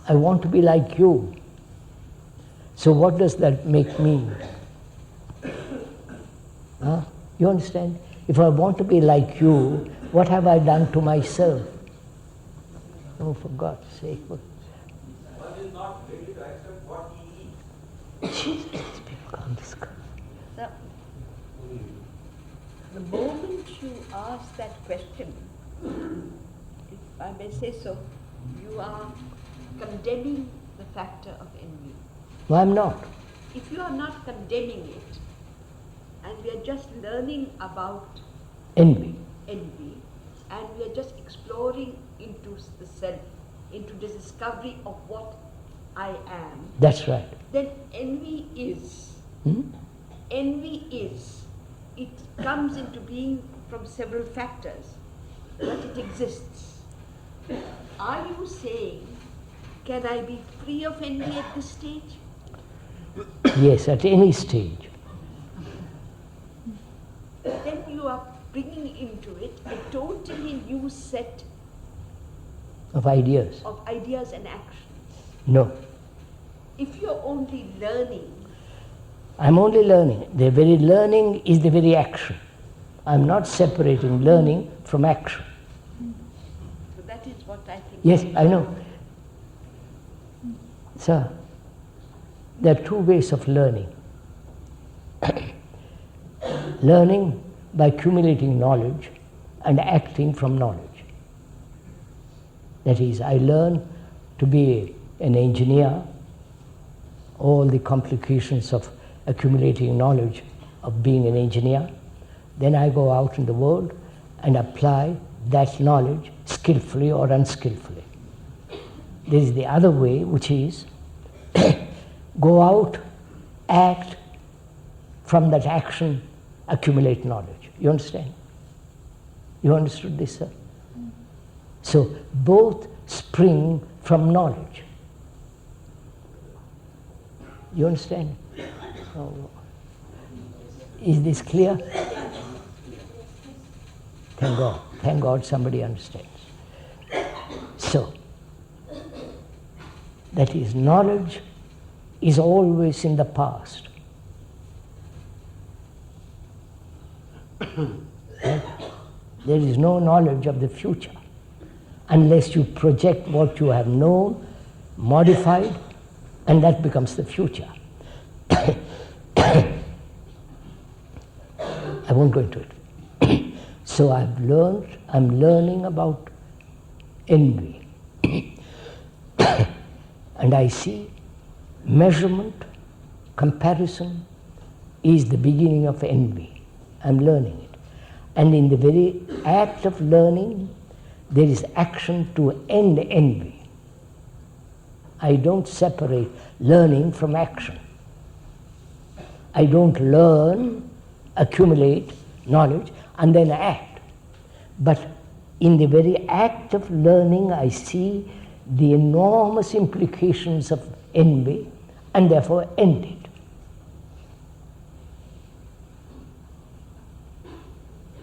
I want to be like you. So what does that make me? Huh? You understand? If I want to be like you, what have I done to myself? Oh, for God's sake. One is not ready to accept what he is. Jesus, these people can't discuss. The moment you ask that question, if I may say so, you are condemning the factor of envy. No, I'm not. If you are not condemning it, and we are just learning about Envy. envy, and we are just exploring into the self, into the discovery of what I am. That's right. Then envy is. Envy is. It comes into being from several factors, but it exists. Are you saying, can I be free of envy at this stage? Yes, at any stage. Then you are bringing into it a totally new set Of ideas. and actions. No. If you're only learning, I'm only learning. The very learning is the very action. I'm not separating learning from action. so that is what I think. Yes, I know. Sir, there are two ways of learning. Learning by accumulating knowledge and acting from knowledge. That is, I learn to be an engineer, all the complications of accumulating knowledge of being an engineer. Then I go out in the world and apply that knowledge skillfully or unskillfully. There is the other way, which is go out, act, from that action accumulate knowledge. You understand? You understood this, sir? So both spring from knowledge. You understand? Oh. Is this clear? Thank God. Thank God somebody understands. So, that is, knowledge is always in the past. Right? There is no knowledge of the future unless you project what you have known, modified, and that becomes the future. I won't go into it. So I'm learning about envy. And I see measurement, comparison is the beginning of envy. I'm learning it. And in the very act of learning, there is action to end envy. I don't separate learning from action. I don't learn, accumulate knowledge, and then act. But in the very act of learning, I see the enormous implications of envy, and therefore end it.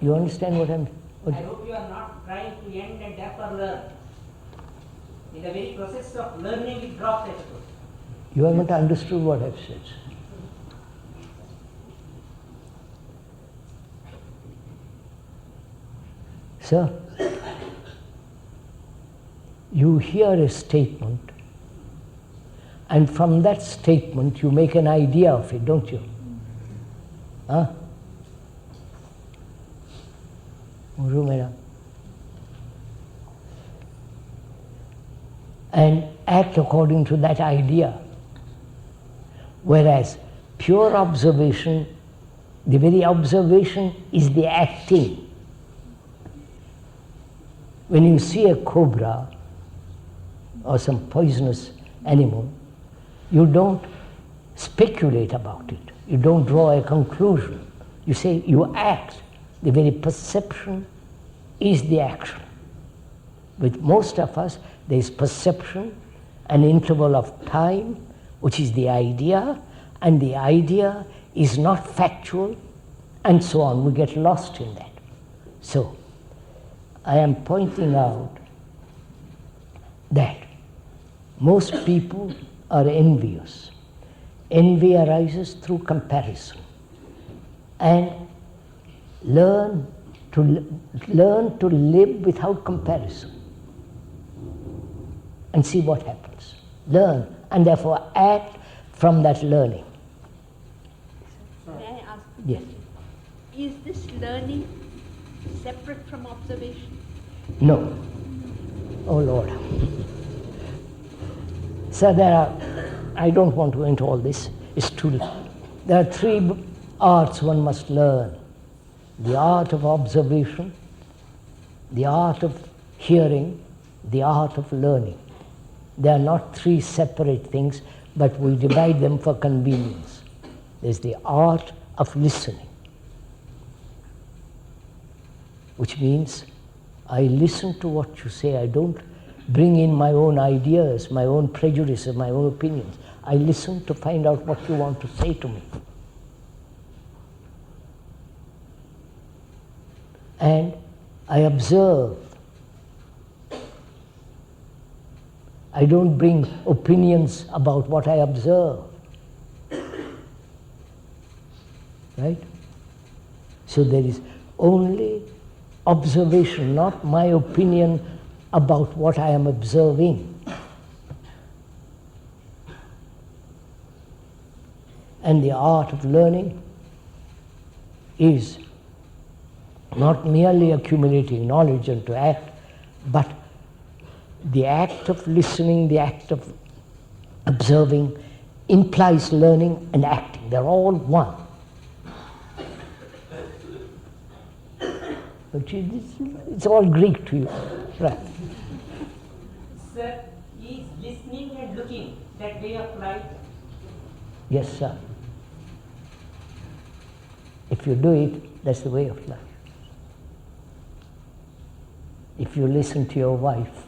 You understand what I'm... I hope you are not trying to end and therefore learn. In the very process of learning, it drops at all. You haven't understood what I've said. Sir, you hear a statement, and from that statement you make an idea of it, don't you? Huh? And act according to that idea. Whereas pure observation, the very observation is the acting. When you see a cobra or some poisonous animal, you don't speculate about it. You don't draw a conclusion. You say, you act. The very perception is the action. With most of us, there is perception, an interval of time, which is the idea, and the idea is not factual, and so on. We get lost in that. So, I am pointing out that most people are envious. Envy arises through comparison. And learn to live without comparison and see what happens. Learn, and therefore act from that learning. May I ask? Yes. Is this learning separate from observation? No. Oh Lord. So I don't want to go into all this, it's too late. There are three arts one must learn. The art of observation, the art of hearing, the art of learning. They are not three separate things, but we divide them for convenience. There's the art of listening, which means I listen to what you say. I don't bring in my own ideas, my own prejudices, my own opinions. I listen to find out what you want to say to me. And I observe. I don't bring opinions about what I observe. Right? So there is only observation, not my opinion about what I am observing. And the art of learning is not merely accumulating knowledge and to act, but the act of listening, the act of observing implies learning and acting. They're all one. But it's all Greek to you. Right. Sir, is listening and looking that way of life? Yes, sir. If you do it, that's the way of life. If you listen to your wife,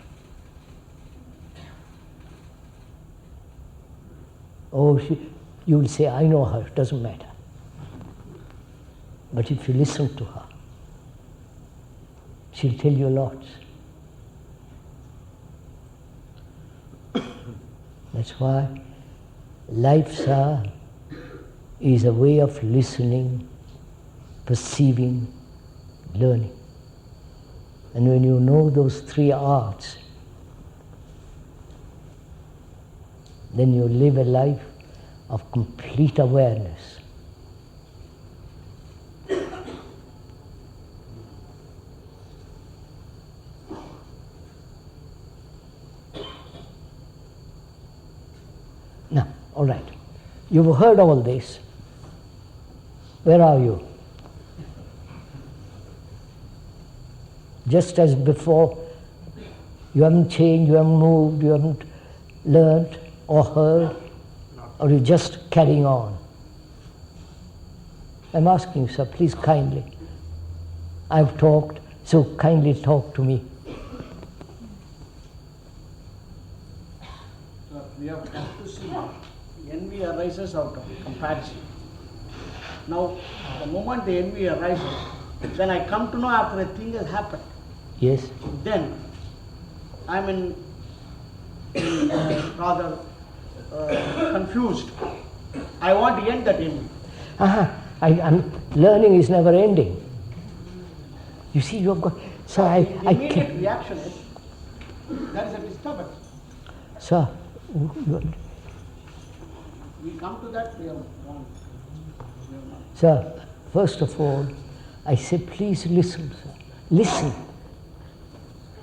you will say, I know her, it doesn't matter. But if you listen to her, she'll tell you lots. That's why life, sir, is a way of listening, perceiving, learning. And when you know those three arts, then you live a life of complete awareness. Now, all right, you've heard all this. Where are you? Just as before, you haven't changed, you haven't moved, you haven't learned or heard, or you're just carrying on? I'm asking you, sir, please kindly. I've talked, so kindly talk to me. We have to see envy arises out of comparison. Now, the moment the envy arises, then I come to know after a thing has happened. Yes. Then I'm rather confused. I want to end that envy. I'm learning is never ending. You see, you've got. So the immediate reaction is there is a disturbance. Sir, We come to that, we have gone. Sir, first of all, I say please listen, sir. Listen.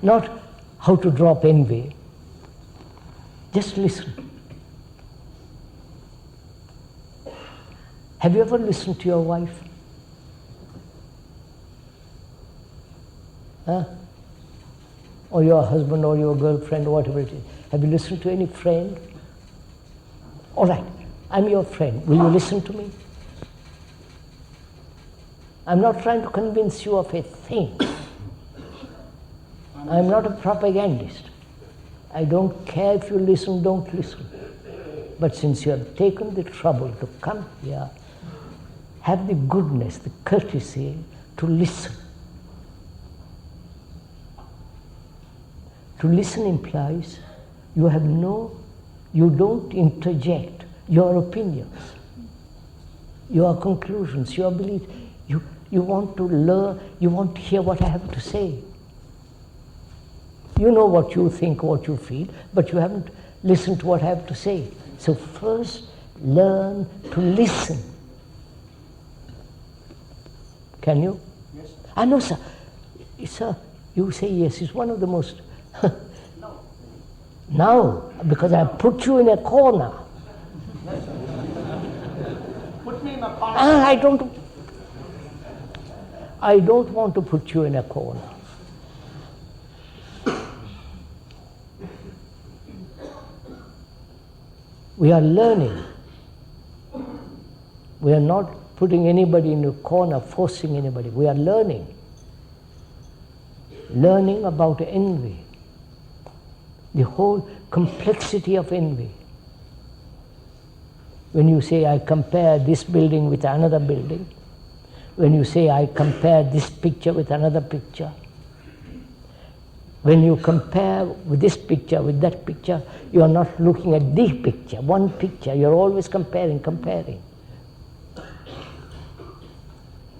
Not how to drop envy. Just listen. Have you ever listened to your wife? Huh? Or your husband or your girlfriend or whatever it is? Have you listened to any friend? All right, I'm your friend. Will you listen to me? I'm not trying to convince you of a thing. I'm not a propagandist. I don't care if you listen, don't listen. But since you have taken the trouble to come here, have the goodness, the courtesy to listen. To listen implies you don't interject your opinions, your conclusions, your beliefs. You want to learn, you want to hear what I have to say. You know what you think, what you feel, but you haven't listened to what I have to say. So first, learn to listen. Can you? Yes. I know, sir. Sir, you say yes. It's one of the most... No. Now, because I put you in a corner. Yes, sir. Put me in a corner. I don't want to put you in a corner. We are learning. We are not putting anybody in a corner, forcing anybody. We are learning. Learning about envy. The whole complexity of envy. When you say, I compare this building with another building, when you say, I compare this picture with another picture, when you compare with this picture with that picture, you are not looking at the picture, one picture. You are always comparing.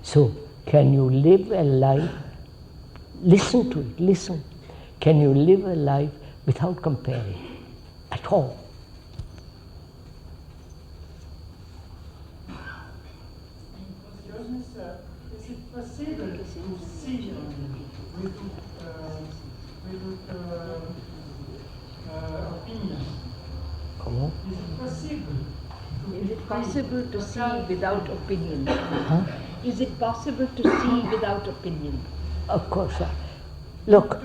So, can you live a life? Listen to it, listen. Can you live a life without comparing at all? Excuse me, sir. Is it possible to see opinion? Come on. Is it possible to see without opinion? Huh? Is it possible to see without opinion? Of course, sir. Look,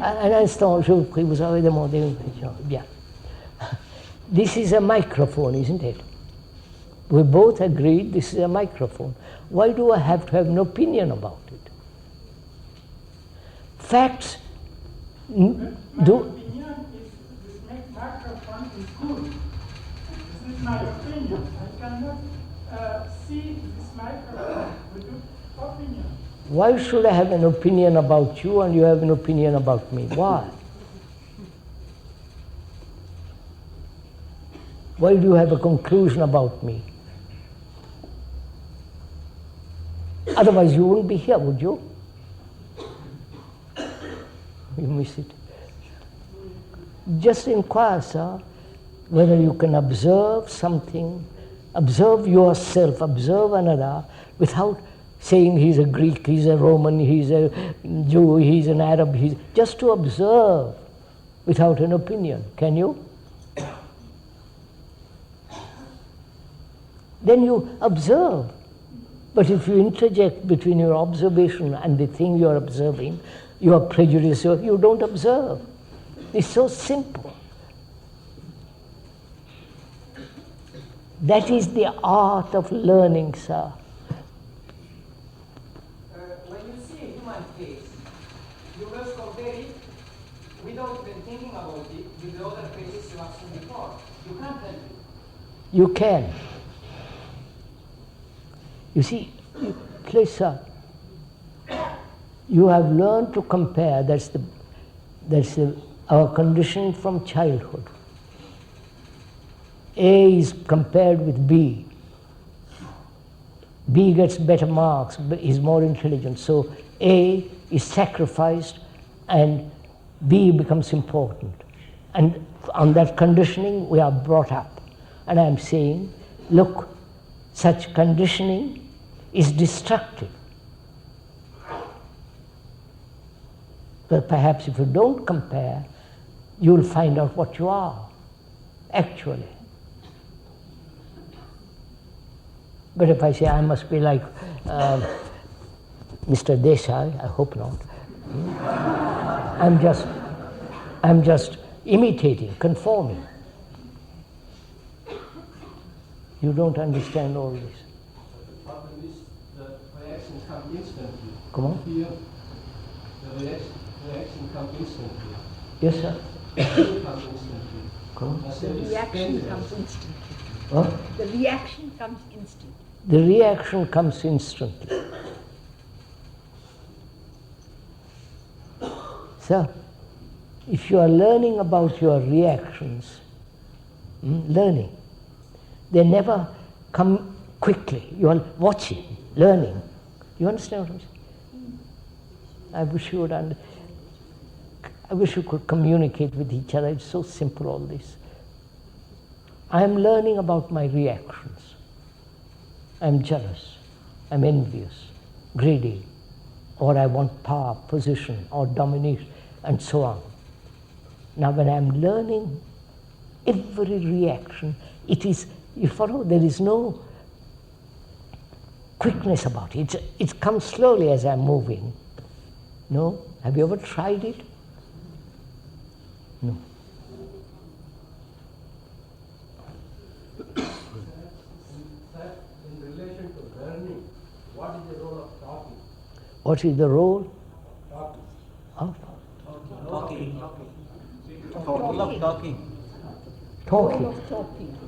un instant, je vous prie, vous avez demandé une question. Bien. This is a microphone, isn't it? We both agreed this is a microphone. Why do I have to have an opinion about it? Facts opinion is this microphone is good. This is my opinion. I cannot see this microphone with your opinion. Why should I have an opinion about you and you have an opinion about me? Why? Why do you have a conclusion about me? Otherwise you wouldn't be here, would you? You miss it. Just inquire, sir, whether you can observe something, observe yourself, observe another, without saying he's a Greek, he's a Roman, he's a Jew, he's an Arab, just to observe without an opinion. Can you? Then you observe. But if you interject between your observation and the thing you are observing, you are prejudiced, you don't observe. It's so simple. That is the art of learning, sir. When you see a human face, you must compare it without even thinking about it with the other faces you have seen before. You can't help it. You can. You see, please, sir, you have learned to compare. That's our conditioning from childhood. A is compared with B. B gets better marks, is more intelligent. So A is sacrificed and B becomes important. And on that conditioning we are brought up. And I am saying, look, such conditioning is destructive. But perhaps if you don't compare, you will find out what you are, actually. But if I say I must be like Mr. Desai, I hope not. I'm just imitating, conforming. You don't understand all this. The problem is the reaction comes instantly. Come on. Here, the reaction comes instantly. Yes, sir. The fear comes instantly. Come on. The reaction comes instantly. What? The reaction comes instantly. The reaction comes instantly. Sir, if you are learning about your reactions, learning, they never come quickly. You are watching, learning. You understand what I'm saying? I wish you would I wish you could communicate with each other. It's so simple, all this. I am learning about my reactions. I'm jealous, I'm envious, greedy, or I want power, position, or domination, and so on. Now when I'm learning every reaction, it is, you follow, there is no quickness about it. It comes slowly as I'm moving. No? Have you ever tried it? No. In relation to learning, what is the role of talking? What is the role? Talking. Of? Talking. Role of talking. Talking. Talking.